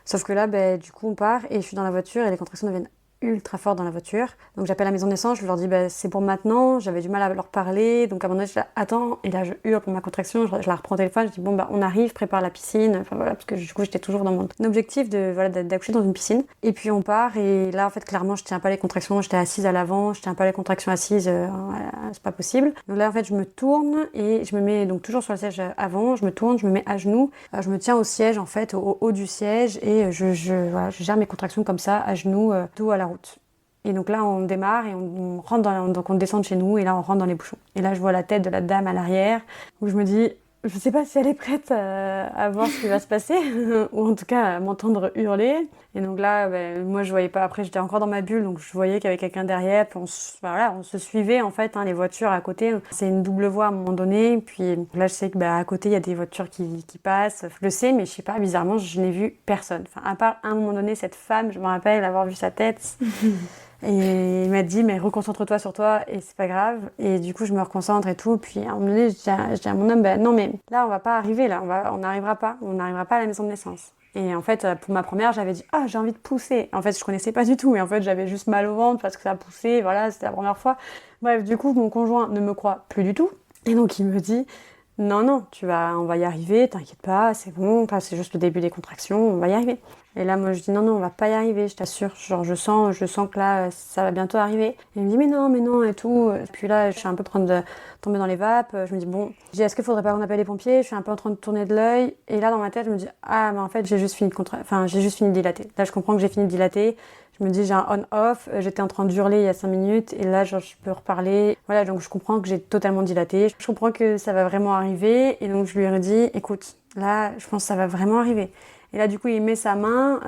Sauf que là, du coup, on part et je suis dans la voiture et les contractions deviennent ultra fort dans la voiture. Donc j'appelle la maison de naissance, je leur dis c'est pour maintenant, j'avais du mal à leur parler, donc à un moment donné je dis attends, et là je hurle pour ma contraction, je la reprends au téléphone, je dis on arrive, prépare la piscine, enfin voilà, parce que du coup j'étais toujours dans mon objectif d'accoucher dans une piscine. Et puis on part, et là en fait clairement je tiens pas les contractions, j'étais assise à l'avant, je tiens pas les contractions assises, voilà, c'est pas possible. Donc là en fait je me tourne et je me mets donc toujours sur le siège avant, je me tourne, je me mets à genoux, je me tiens au siège en fait, au haut du siège, et je gère mes contractions comme ça, à genoux, dos à la route. Et donc là on démarre et on rentre donc on descend de chez nous et là on rentre dans les bouchons. Et là je vois la tête de la dame à l'arrière où je me dis je sais pas si elle est prête à voir ce qui va se passer, ou en tout cas à m'entendre hurler. Et donc là, moi je voyais pas, après j'étais encore dans ma bulle, donc je voyais qu'il y avait quelqu'un derrière, puis on se suivait en fait, les voitures à côté. C'est une double voie à un moment donné, puis là je sais que à côté il y a des voitures qui passent, je le sais, mais je sais pas, bizarrement je n'ai vu personne. Enfin, à part à un moment donné, cette femme, je me rappelle avoir vu sa tête. Et il m'a dit, mais reconcentre-toi sur toi et c'est pas grave. Et du coup, je me reconcentre et tout. Puis à un moment donné, je dis à mon homme, non, mais là, on va pas arriver, là, on n'arrivera pas à la maison de naissance. Et en fait, pour ma première, j'avais dit, j'ai envie de pousser. En fait, je connaissais pas du tout. Et en fait, j'avais juste mal au ventre parce que ça poussait. Voilà, c'était la première fois. Bref, du coup, mon conjoint ne me croit plus du tout. Et donc, il me dit, non, on va y arriver, t'inquiète pas, c'est bon, c'est juste le début des contractions, on va y arriver. Et là, moi, je dis non, on va pas y arriver, je t'assure. Genre, je sens que là, ça va bientôt arriver. Et il me dit, mais non, et tout. Et puis là, je suis un peu en train de tomber dans les vapes. Je me dis, bon, est-ce qu'il faudrait pas qu'on appelle les pompiers? Je suis un peu en train de tourner de l'œil. Et là, dans ma tête, je me dis, mais en fait, j'ai juste fini de dilater. Là, je comprends que j'ai fini de dilater. Je me dis, j'ai un on-off. J'étais en train d'hurler il y a 5 minutes. Et là, genre, je peux reparler. Voilà, donc je comprends que j'ai totalement dilaté. Je comprends que ça va vraiment arriver. Et donc, je lui ai dit, écoute, là, je pense que ça va vraiment arriver. Et là, du coup, il met sa main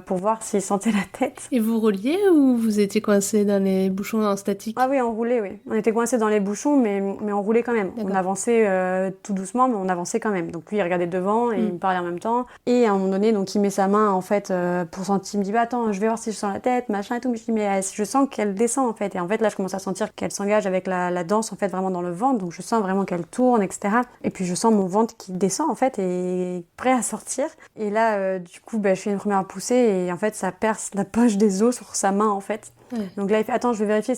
pour voir s'il sentait la tête. Et vous rouliez ou vous étiez coincé dans les bouchons en statique? Ah oui, on roulait, oui. On était coincés dans les bouchons, mais on roulait quand même. D'accord. On avançait tout doucement, mais on avançait quand même. Donc lui, il regardait devant et il me parlait en même temps. Et à un moment donné, donc il met sa main, en fait, pour sentir. Il me dit, attends, je vais voir si je sens la tête, machin et tout. Je dis, mais je sens qu'elle descend, en fait. Et en fait, là, je commence à sentir qu'elle s'engage avec la danse, en fait, vraiment dans le ventre. Donc je sens vraiment qu'elle tourne, etc. Et puis je sens mon ventre qui descend, en fait, et prêt à sortir. Et là, du coup, je fais une première poussée et en fait, ça perce la poche des os sur sa main, en fait. Ouais. Donc là, il fait, attends, je vais vérifier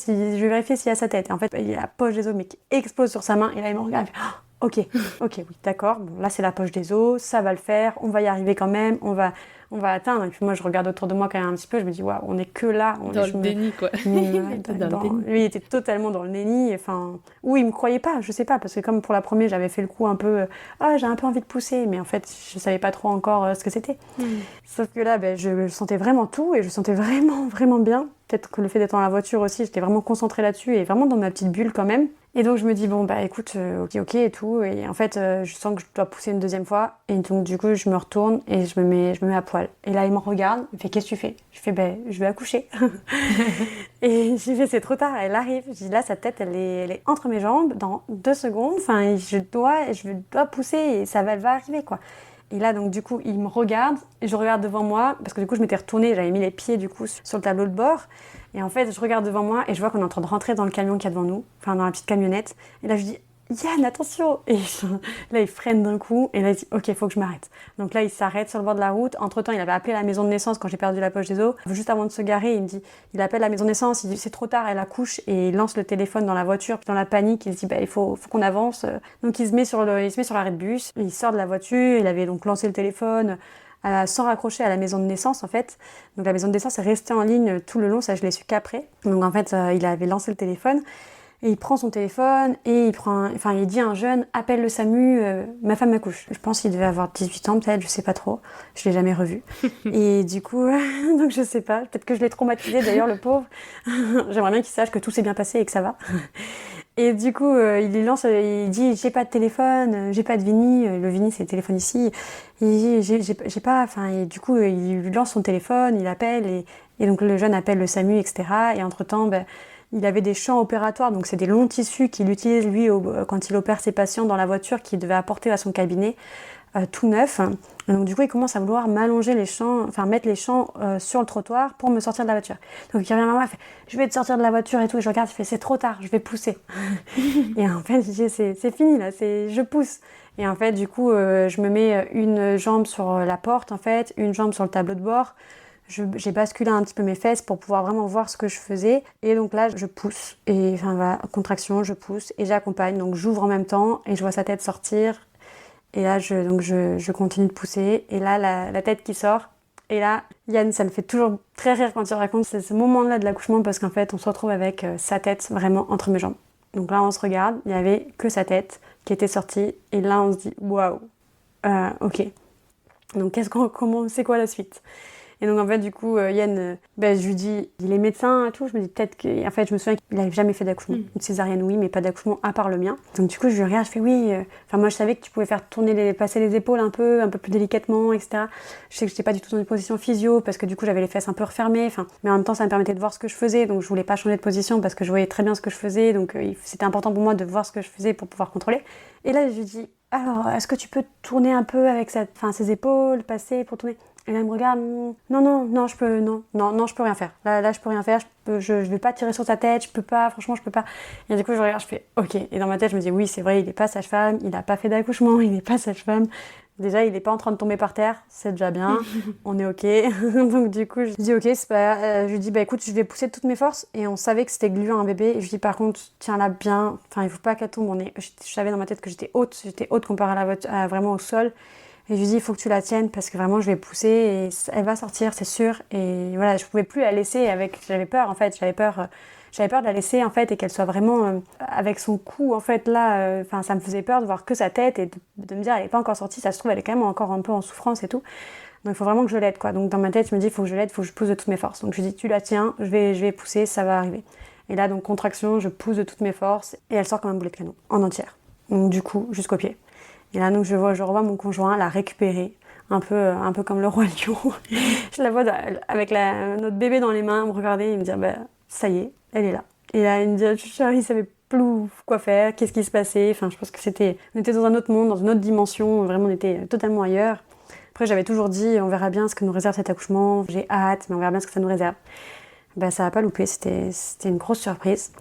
s'il y a sa tête. Et en fait, il y a la poche des os, mais qui explose sur sa main. Et là, il me regarde, il fait, ok, oui, d'accord. Bon, là, c'est la poche des os, ça va le faire. On va y arriver quand même. On va atteindre. Et puis moi, je regarde autour de moi quand même un petit peu. Je me dis, waouh, on est que là. Dans le déni, quoi. Lui, il était totalement dans le déni. Enfin, ou il me croyait pas, je sais pas, parce que comme pour la première, j'avais fait le coup un peu, j'ai un peu envie de pousser, mais en fait, je savais pas trop encore ce que c'était. Sauf que là, je sentais vraiment tout et je sentais vraiment, vraiment bien. Peut-être que le fait d'être dans la voiture aussi, j'étais vraiment concentrée là-dessus et vraiment dans ma petite bulle quand même. Et donc je me dis, bon, écoute, ok et tout. Et en fait, je sens que je dois pousser une deuxième fois. Et donc du coup, je me retourne et je me mets à poil. Et là, il me regarde, il me fait, qu'est-ce que tu fais? Je fais, je vais accoucher. Et j'ai fait, c'est trop tard, elle arrive. Je dis, là, sa tête, elle est entre mes jambes dans 2 secondes. Enfin, je dois pousser et elle va arriver, quoi. Et là, donc, du coup, il me regarde, et je regarde devant moi, parce que du coup, je m'étais retournée, j'avais mis les pieds, du coup, sur le tableau de bord. Et en fait, je regarde devant moi, et je vois qu'on est en train de rentrer dans le camion qu'il y a devant nous, enfin, dans la petite camionnette. Et là, je dis, Yann, attention! Et là, il freine d'un coup, et là, il dit, ok, il faut que je m'arrête. Donc là, il s'arrête sur le bord de la route. Entre-temps, il avait appelé la maison de naissance quand j'ai perdu la poche des os. Juste avant de se garer, il me dit, il appelle la maison de naissance, il dit, c'est trop tard, elle accouche, et il lance le téléphone dans la voiture. Puis dans la panique, il se dit, il faut qu'on avance. Donc il se met sur l'arrêt de bus, il sort de la voiture, il avait donc lancé le téléphone, sans raccrocher à la maison de naissance, en fait. Donc la maison de naissance est restée en ligne tout le long, ça je l'ai su qu'après. Donc en fait, il avait lancé le téléphone. Et il prend son téléphone et il dit à un jeune, appelle le SAMU, ma femme m'accouche. Je pense qu'il devait avoir 18 ans peut-être, je sais pas trop. Je l'ai jamais revu. Et du coup, donc je sais pas, peut-être que je l'ai traumatisé d'ailleurs, le pauvre. J'aimerais bien qu'il sache que tout s'est bien passé et que ça va. Et du coup, il dit, j'ai pas de téléphone, j'ai pas de Vini. Le Vini, c'est le téléphone ici. Il dit, j'ai pas, et du coup, il lui lance son téléphone, il appelle et donc le jeune appelle le SAMU, etc. Et entre-temps, il avait des champs opératoires, donc c'est des longs tissus qu'il utilise lui quand il opère ses patients dans la voiture qu'il devait apporter à son cabinet, tout neuf. Et donc du coup il commence à vouloir m'allonger les champs, mettre les champs sur le trottoir pour me sortir de la voiture. Donc il revient à moi, il fait, je vais te sortir de la voiture et tout, et je regarde, il fait, c'est trop tard, je vais pousser. Et en fait je dis, c'est fini là, je pousse. Et en fait du coup je me mets une jambe sur la porte, en fait, une jambe sur le tableau de bord. J'ai basculé un petit peu mes fesses pour pouvoir vraiment voir ce que je faisais. Et donc là, je pousse. Et contraction, je pousse et j'accompagne. Donc j'ouvre en même temps et je vois sa tête sortir. Et là, je continue de pousser. Et là, la tête qui sort. Et là, Yann, ça me fait toujours très rire quand il raconte ce moment-là de l'accouchement parce qu'en fait, on se retrouve avec sa tête vraiment entre mes jambes. Donc là, on se regarde. Il n'y avait que sa tête qui était sortie. Et là, on se dit, waouh, ok. Donc c'est quoi la suite ? Et donc en fait du coup Yann, je lui dis, il est médecin et tout, je me dis peut-être que, en fait je me souviens qu'il n'avait jamais fait d'accouchement, une césarienne oui, mais pas d'accouchement à part le mien. Donc du coup je lui regarde, je fais oui, enfin moi je savais que tu pouvais faire passer les épaules un peu plus délicatement, etc. Je sais que j'étais pas du tout dans une position physio parce que du coup j'avais les fesses un peu refermées, enfin, mais en même temps ça me permettait de voir ce que je faisais, donc je voulais pas changer de position parce que je voyais très bien ce que je faisais, donc c'était important pour moi de voir ce que je faisais pour pouvoir contrôler. Et là je lui dis, alors est-ce que tu peux tourner un peu avec ses épaules, passer pour tourner? Et là, elle me regarde, non, je peux rien faire. Là, je peux rien faire, je vais pas tirer sur sa tête, franchement, je peux pas. Et du coup, je regarde, je fais, ok. Et dans ma tête, je me dis, oui, c'est vrai, il est pas sage-femme, il a pas fait d'accouchement, il est pas sage-femme. Déjà, il est pas en train de tomber par terre, c'est déjà bien, on est ok. Donc du coup, je dis, ok, c'est pas... je lui dis, écoute, je vais pousser de toutes mes forces. Et on savait que c'était gluant un bébé. Et je lui dis, par contre, tiens-la bien, enfin, il faut pas qu'elle tombe. Je savais dans ma tête que j'étais haute comparée vraiment au sol. Et je lui dis, il faut que tu la tiennes parce que vraiment, je vais pousser et elle va sortir, c'est sûr. Et voilà, je pouvais plus la laisser j'avais peur, en fait. J'avais peur de la laisser, en fait, et qu'elle soit vraiment avec son cou, en fait, là. Enfin, ça me faisait peur de voir que sa tête et de me dire, elle est pas encore sortie. Ça se trouve, elle est quand même encore un peu en souffrance et tout. Donc, il faut vraiment que je l'aide, quoi. Donc, dans ma tête, je me dis, il faut que je l'aide, il faut que je pousse de toutes mes forces. Donc, je lui dis, tu la tiens, je vais pousser, ça va arriver. Et là, donc, contraction, je pousse de toutes mes forces et elle sort comme un boulet de canon, en entière. Donc, du coup, jusqu'au pied. Et là, donc, je revois mon conjoint la récupérer, un peu comme le roi lion. Je la vois avec notre bébé dans les mains, me regarder et me dire, ça y est, elle est là. Et là, il me dit, chérie, il savait plus quoi faire, qu'est-ce qui se passait. Enfin, je pense que on était dans un autre monde, dans une autre dimension, vraiment, on était totalement ailleurs. Après, j'avais toujours dit, on verra bien ce que nous réserve cet accouchement, j'ai hâte, mais on verra bien ce que ça nous réserve. Ça n'a pas loupé, c'était une grosse surprise.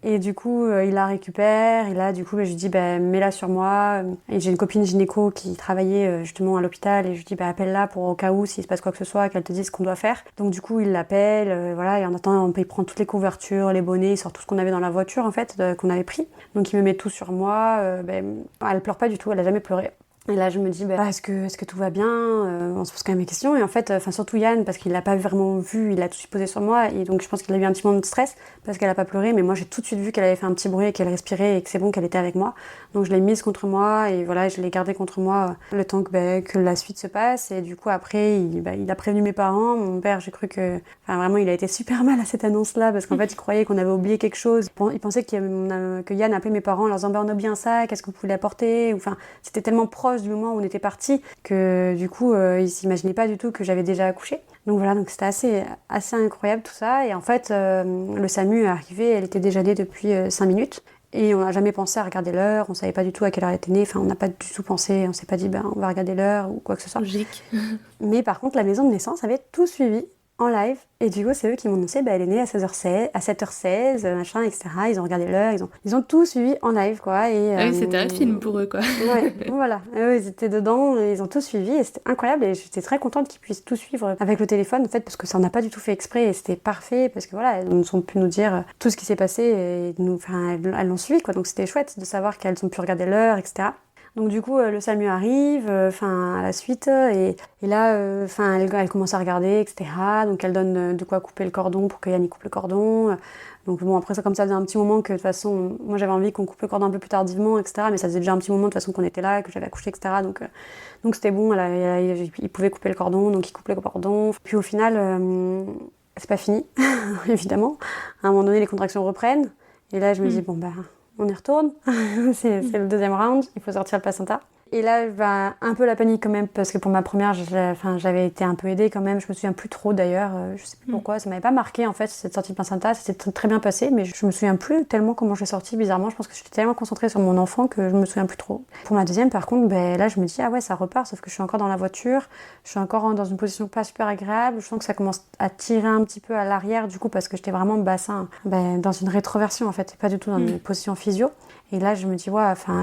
Et du coup, il la récupère, et là, du coup, je lui dis, mets-la sur moi. Et j'ai une copine gynéco qui travaillait justement à l'hôpital, et je lui dis, appelle-la pour au cas où, s'il se passe quoi que ce soit, qu'elle te dise ce qu'on doit faire. Donc du coup, il l'appelle, voilà, et en attendant, il prend toutes les couvertures, les bonnets, il sort tout ce qu'on avait dans la voiture, en fait, qu'on avait pris. Donc il me met tout sur moi, elle pleure pas du tout, elle a jamais pleuré. Et là, je me dis, est-ce que tout va bien? On se pose quand même des questions. Et en fait, surtout Yann, parce qu'il l'a pas vraiment vu, il a tout supposé sur moi. Et donc, je pense qu'il a eu un petit moment de stress parce qu'elle a pas pleuré. Mais moi, j'ai tout de suite vu qu'elle avait fait un petit bruit et qu'elle respirait et que c'est bon, qu'elle était avec moi. Donc, je l'ai mise contre moi et voilà, je l'ai gardée contre moi le temps que la suite se passe. Et du coup, après, il a prévenu mes parents. Mon père, j'ai cru que... Enfin, vraiment, il a été super mal à cette annonce-là parce qu'en fait, il croyait qu'on avait oublié quelque chose. Il pensait que Yann appelait mes parents en leur disant, on a oublié un sac, est-ce que vous pouvez l'apporter? Enfin, c'était tellement proche du moment où on était partis que du coup ils s'imaginaient pas du tout que j'avais déjà accouché. Donc voilà, donc c'était assez incroyable tout ça. Et en fait le SAMU est arrivé, elle était déjà née depuis 5 minutes et on n'a jamais pensé à regarder l'heure, on savait pas du tout à quelle heure elle était née, enfin on n'a pas du tout pensé, on s'est pas dit on va regarder l'heure ou quoi que ce soit. Logique. Mais par contre la maison de naissance avait tout suivi en live, et du coup c'est eux qui m'ont annoncé elle est née à 16h16, à 7h16, machin, etc. Ils ont regardé l'heure, ils ont tout suivi en live, quoi. Et, oui, c'était un film pour eux, quoi. Ouais, voilà. Et eux, ils étaient dedans, ils ont tout suivi, et c'était incroyable, et j'étais très contente qu'ils puissent tout suivre avec le téléphone, en fait, parce que ça n'a pas du tout fait exprès, et c'était parfait, parce que voilà, elles ont pu nous dire tout ce qui s'est passé, et elles l'ont suivi, quoi. Donc c'était chouette de savoir qu'elles ont pu regarder l'heure, etc. Donc du coup, le SAMU arrive, à la suite, et là, elle commence à regarder, etc. Donc elle donne de quoi couper le cordon pour que Yann y coupe le cordon. Donc bon, après ça, comme ça faisait un petit moment que de toute façon, moi j'avais envie qu'on coupe le cordon un peu plus tardivement, etc. Mais ça faisait déjà un petit moment de toute façon qu'on était là, que j'avais accouché, etc. Donc c'était bon, il pouvait couper le cordon, donc il coupe le cordon. Puis au final, c'est pas fini, évidemment. À un moment donné, les contractions reprennent. Et là, je me dis, on y retourne, c'est le deuxième round, il faut sortir le placenta. Et là, un peu la panique quand même, parce que pour ma première, j'avais été un peu aidée quand même, je me souviens plus trop d'ailleurs, je sais plus pourquoi, ça m'avait pas marqué en fait, cette sortie de placenta, c'était très bien passé, mais je me souviens plus tellement comment je l'ai sortie, bizarrement, je pense que j'étais tellement concentrée sur mon enfant que je me souviens plus trop. Pour ma deuxième, par contre, là je me dis, ah ouais, ça repart, sauf que je suis encore dans la voiture, je suis encore dans une position pas super agréable, je sens que ça commence à tirer un petit peu à l'arrière du coup, parce que j'étais vraiment bassin, dans une rétroversion en fait, et pas du tout dans une position physio. Et là, je me dis,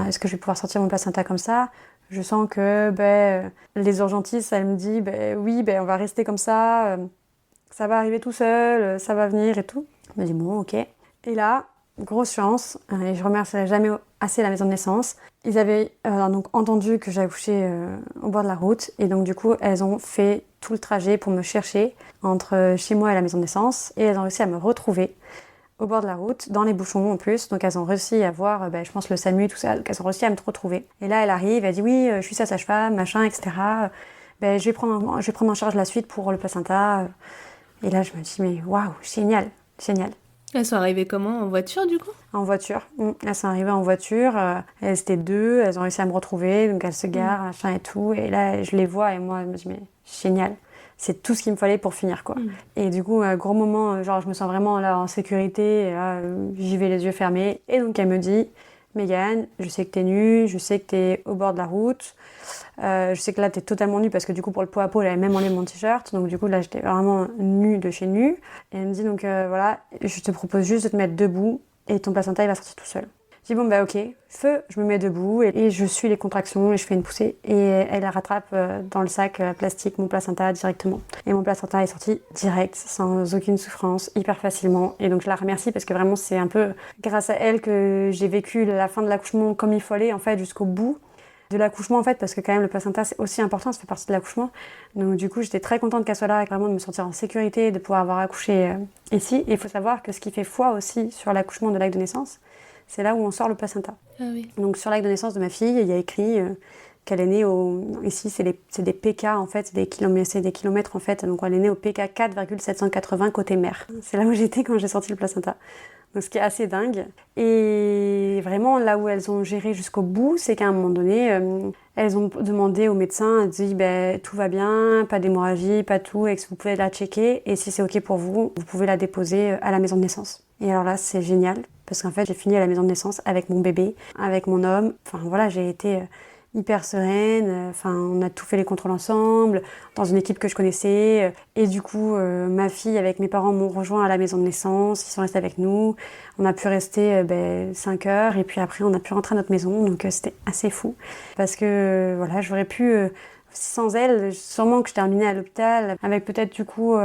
est-ce que je vais pouvoir sortir mon placenta comme ça? Je sens que les urgentistes, elles me disent, oui, on va rester comme ça va arriver tout seul, ça va venir et tout. Je me dis, bon, ok. Et là, grosse chance, et je remercierai jamais assez la maison de naissance. Ils avaient donc entendu que j'ai accouché au bord de la route, et donc du coup, elles ont fait tout le trajet pour me chercher entre chez moi et la maison de naissance, et elles ont réussi à me retrouver au bord de la route, dans les bouchons en plus, donc elles ont réussi à voir, je pense, le SAMU, tout ça, donc elles ont réussi à me retrouver. Et là, elle arrive, elle dit, oui, je suis sa sage-femme, machin, etc. je vais prendre en charge la suite pour le placenta. Et là, je me dis, mais waouh, génial. Elles sont arrivées comment? En voiture, du coup? En voiture. Elles sont arrivées en voiture. Elles étaient 2. Elles ont réussi à me retrouver. Donc, elles se garent, machin et tout. Et là, je les vois et moi, je me dis, mais génial. C'est tout ce qu'il me fallait pour finir, quoi. Et du coup, un gros moment, genre, je me sens vraiment là en sécurité. Et là, j'y vais les yeux fermés. Et donc, elle me dit, Mégane, je sais que t'es nue, je sais que t'es au bord de la route. Je sais que là, t'es totalement nue parce que du coup, pour le pot à pot, elle avait même enlevé mon t-shirt. Donc, du coup, là, j'étais vraiment nue de chez nue. Et elle me dit, donc voilà, je te propose juste de te mettre debout et ton placenta, il va sortir tout seul. Je dis, bon, bah, ok, feu, je me mets debout et je suis les contractions et je fais une poussée. Et elle rattrape dans le sac plastique mon placenta directement. Et mon placenta est sorti direct, sans aucune souffrance, hyper facilement. Et donc, je la remercie parce que vraiment, c'est un peu grâce à elle que j'ai vécu la fin de l'accouchement comme il fallait, en fait, jusqu'au bout de l'accouchement, en fait, parce que quand même, le placenta, c'est aussi important, ça fait partie de l'accouchement. Donc, du coup, j'étais très contente qu'elle soit là, vraiment de me sentir en sécurité, de pouvoir avoir accouché ici. Et il faut savoir que ce qui fait foi aussi sur l'accouchement de l'acte de naissance, c'est là où on sort le placenta. Ah oui. Donc sur l'acte de naissance de ma fille, il y a écrit qu'elle est née ici c'est des PK en fait, c'est des kilomètres en fait. Donc elle est née au PK 4,780 côté mère. C'est là où j'étais quand j'ai sorti le placenta. Donc ce qui est assez dingue. Et vraiment là où elles ont géré jusqu'au bout, c'est qu'à un moment donné, elles ont demandé au médecin, elles ont dit tout va bien, pas d'hémorragie, pas tout, et que vous pouvez la checker. Et si c'est ok pour vous, vous pouvez la déposer à la maison de naissance. Et alors là, c'est génial. Parce qu'en fait, j'ai fini à la maison de naissance avec mon bébé, avec mon homme. Enfin voilà, j'ai été hyper sereine. Enfin, on a tout fait les contrôles ensemble, dans une équipe que je connaissais. Et du coup, ma fille avec mes parents m'ont rejoint à la maison de naissance. Ils sont restés avec nous. On a pu rester 5 heures. Et puis après, on a pu rentrer à notre maison. Donc c'était assez fou. Parce que voilà, j'aurais pu... sans elle, sûrement que je terminais à l'hôpital avec peut-être du coup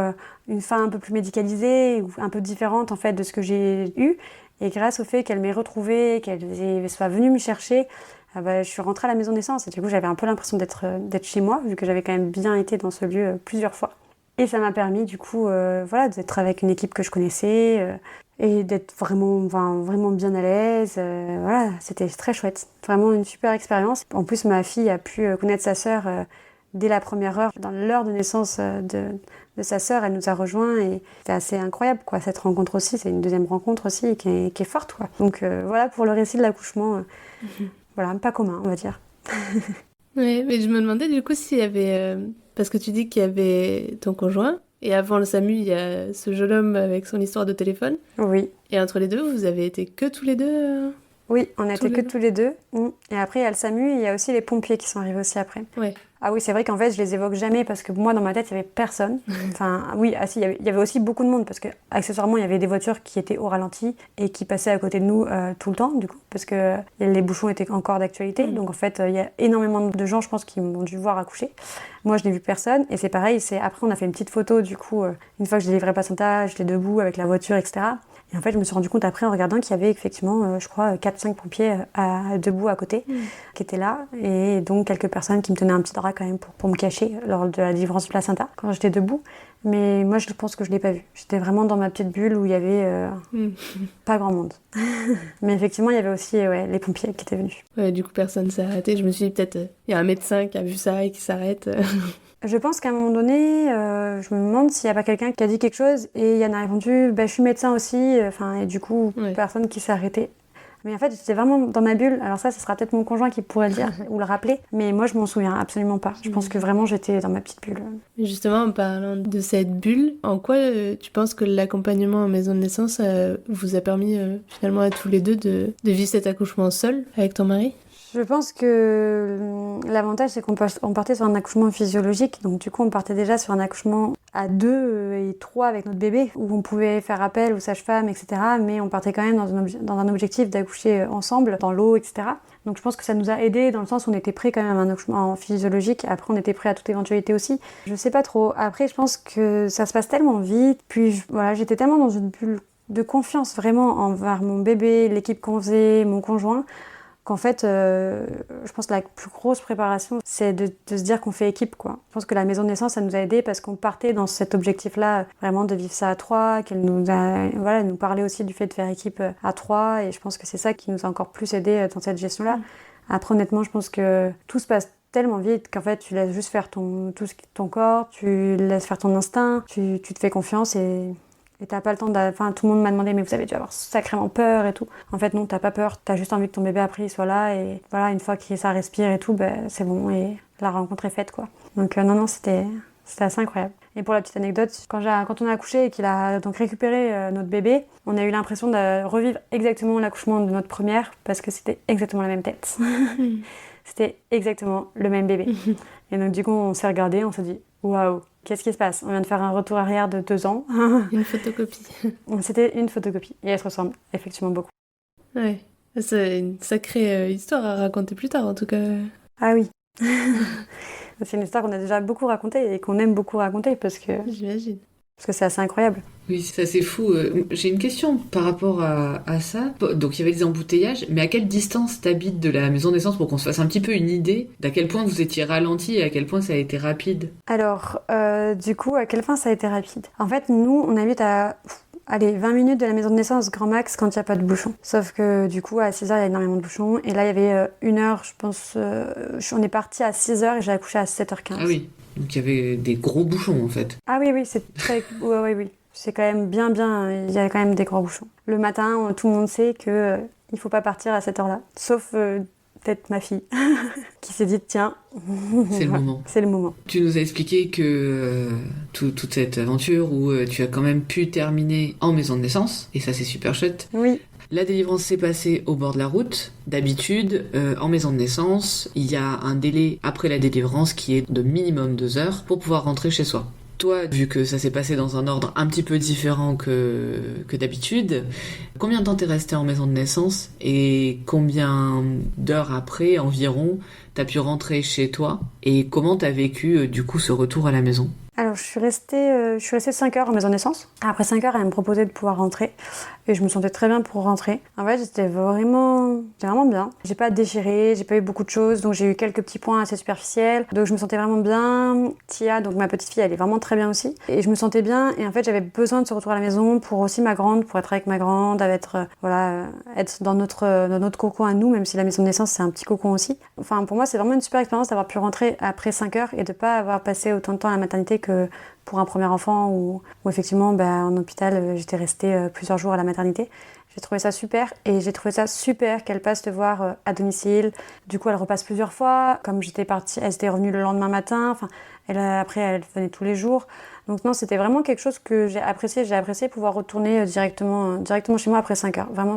une fin un peu plus médicalisée ou un peu différente en fait de ce que j'ai eu. Et grâce au fait qu'elle m'ait retrouvée, qu'elle soit venue me chercher, je suis rentrée à la maison de naissance. Et du coup, j'avais un peu l'impression d'être chez moi, vu que j'avais quand même bien été dans ce lieu plusieurs fois. Et ça m'a permis du coup d'être avec une équipe que je connaissais et d'être vraiment bien à l'aise. Voilà, c'était très chouette. Vraiment une super expérience. En plus, ma fille a pu connaître sa sœur dès la première heure. Dans l'heure de naissance de sa sœur, elle nous a rejoints et c'était assez incroyable, quoi. Cette rencontre aussi, c'est une deuxième rencontre aussi qui est forte, quoi. Donc voilà pour le récit de l'accouchement. Voilà, pas commun, on va dire. Ouais, mais je me demandais du coup s'il y avait... parce que tu dis qu'il y avait ton conjoint, et avant le SAMU, il y a ce jeune homme avec son histoire de téléphone. Oui. Et entre les deux, vous avez été que tous les deux Oui, on a été que tous les deux. Et après, il y a le SAMU et il y a aussi les pompiers qui sont arrivés aussi après. Ouais. Ah oui, c'est vrai qu'en fait, je les évoque jamais parce que moi, dans ma tête, il y avait personne. Enfin, oui, si, il y avait aussi beaucoup de monde parce que, accessoirement, il y avait des voitures qui étaient au ralenti et qui passaient à côté de nous tout le temps, du coup, parce que les bouchons étaient encore d'actualité. Donc, en fait, il y a énormément de gens, je pense, qui m'ont dû voir accoucher. Moi, je n'ai vu personne. Et c'est pareil, après, on a fait une petite photo, du coup, une fois que j'ai livré le placenta, j'étais debout avec la voiture, etc. Et en fait, je me suis rendu compte après en regardant qu'il y avait effectivement, je crois, 4-5 pompiers debout à côté qui étaient là. Et donc quelques personnes qui me tenaient un petit drap quand même pour me cacher lors de la délivrance du placenta quand j'étais debout. Mais moi, je pense que je ne l'ai pas vu. J'étais vraiment dans ma petite bulle où il y avait pas grand monde. Mais effectivement, il y avait aussi les pompiers qui étaient venus. Ouais, du coup, personne s'est arrêté. Je me suis dit peut-être, il y a un médecin qui a vu ça et qui s'arrête. Je pense qu'à un moment donné, je me demande s'il n'y a pas quelqu'un qui a dit quelque chose et Yann a répondu je suis médecin aussi, et du coup, personne qui s'est arrêté. Mais en fait, j'étais vraiment dans ma bulle. Alors ça, ce sera peut-être mon conjoint qui pourrait le dire ou le rappeler. Mais moi, je m'en souviens absolument pas. Je pense que vraiment, j'étais dans ma petite bulle. Justement, en parlant de cette bulle, en quoi tu penses que l'accompagnement en maison de naissance vous a permis finalement à tous les deux de vivre cet accouchement seul avec ton mari ? Je pense que l'avantage, c'est qu'on partait sur un accouchement physiologique. Donc, du coup, on partait déjà sur un accouchement à 2 et 3 avec notre bébé, où on pouvait faire appel aux sages-femmes, etc. Mais on partait quand même dans un objectif d'accoucher ensemble, dans l'eau, etc. Donc, je pense que ça nous a aidés dans le sens où on était prêts quand même à un accouchement physiologique. Après, on était prêts à toute éventualité aussi. Je sais pas trop. Après, je pense que ça se passe tellement vite. Puis, voilà, j'étais tellement dans une bulle de confiance vraiment envers mon bébé, l'équipe qu'on faisait, mon conjoint, qu'en fait, je pense que la plus grosse préparation, c'est de se dire qu'on fait équipe, quoi. Je pense que la maison de naissance, ça nous a aidés parce qu'on partait dans cet objectif-là, vraiment de vivre ça à 3, qu'elle nous parlait aussi du fait de faire équipe à 3, et je pense que c'est ça qui nous a encore plus aidés dans cette gestion-là. Après, honnêtement, je pense que tout se passe tellement vite qu'en fait tu laisses juste faire ton corps, tu laisses faire ton instinct, tu te fais confiance et t'as pas le temps Enfin, tout le monde m'a demandé, mais vous avez dû avoir sacrément peur et tout. En fait, non, t'as pas peur. T'as juste envie que ton bébé après il soit là et voilà, une fois que ça respire et tout, c'est bon et la rencontre est faite, quoi. Donc non, c'était assez incroyable. Et pour la petite anecdote, quand on a accouché et qu'il a donc récupéré notre bébé, on a eu l'impression de revivre exactement l'accouchement de notre première parce que c'était exactement la même tête. C'était exactement le même bébé. Et donc du coup, on s'est regardé, on s'est dit waouh, qu'est-ce qui se passe? On vient de faire un retour arrière de 2 ans. Une photocopie. C'était une photocopie et elle se ressemble effectivement beaucoup. Ouais, c'est une sacrée histoire à raconter plus tard en tout cas. Ah oui. C'est une histoire qu'on a déjà beaucoup racontée et qu'on aime beaucoup raconter parce que J'imagine. c'est assez incroyable. Oui, ça c'est fou. J'ai une question par rapport à ça. Donc il y avait des embouteillages, mais à quelle distance t'habites de la maison de naissance pour qu'on se fasse un petit peu une idée d'à quel point vous étiez ralenti et à quel point ça a été rapide? Alors, du coup, à quel point ça a été rapide? En fait, nous, on habite à 20 minutes de la maison de naissance, grand max, quand il n'y a pas de bouchons. Sauf que du coup, à 6h, il y a énormément de bouchons. Et là, il y avait 1 heure, je pense. On est parti à 6h et j'ai accouché à 7h15. Ah oui, donc il y avait des gros bouchons en fait. Ah oui, c'est très... Oui. C'est quand même bien. Il y a quand même des gros bouchons. Le matin, tout le monde sait que il faut pas partir à cette heure-là. Sauf peut-être ma fille, qui s'est dit, tiens... C'est le moment. C'est le moment. Tu nous as expliqué que toute cette aventure où tu as quand même pu terminer en maison de naissance, et ça c'est super chouette. Oui. La délivrance s'est passée au bord de la route. D'habitude, en maison de naissance, il y a un délai après la délivrance qui est de minimum 2 heures pour pouvoir rentrer chez soi. Toi, vu que ça s'est passé dans un ordre un petit peu différent que d'habitude, combien de temps t'es resté en maison de naissance et combien d'heures après environ t'as pu rentrer chez toi et comment t'as vécu du coup ce retour à la maison? Alors, je suis restée 5 heures en maison de naissance. Après 5 heures, elle me proposait de pouvoir rentrer. Et je me sentais très bien pour rentrer. En fait, j'étais vraiment bien. J'ai pas déchiré, j'ai pas eu beaucoup de choses. Donc, j'ai eu quelques petits points assez superficiels. Donc, je me sentais vraiment bien. Tia, donc ma petite fille, elle est vraiment très bien aussi. Et je me sentais bien. Et en fait, j'avais besoin de ce retour à la maison pour aussi ma grande, pour être avec ma grande, être dans notre cocon à nous, même si la maison de naissance, c'est un petit cocon aussi. Enfin, pour moi, c'est vraiment une super expérience d'avoir pu rentrer après 5 heures et de pas avoir passé autant de temps à la maternité que pour un premier enfant où effectivement en hôpital j'étais restée plusieurs jours à la maternité. J'ai trouvé ça super et j'ai trouvé ça super qu'elle passe te voir à domicile. Du coup elle repasse plusieurs fois. Comme j'étais partie, elle était revenue le lendemain matin. Enfin, après elle venait tous les jours. Donc non, c'était vraiment quelque chose que j'ai apprécié. J'ai apprécié pouvoir retourner directement chez moi après 5 heures. Vraiment,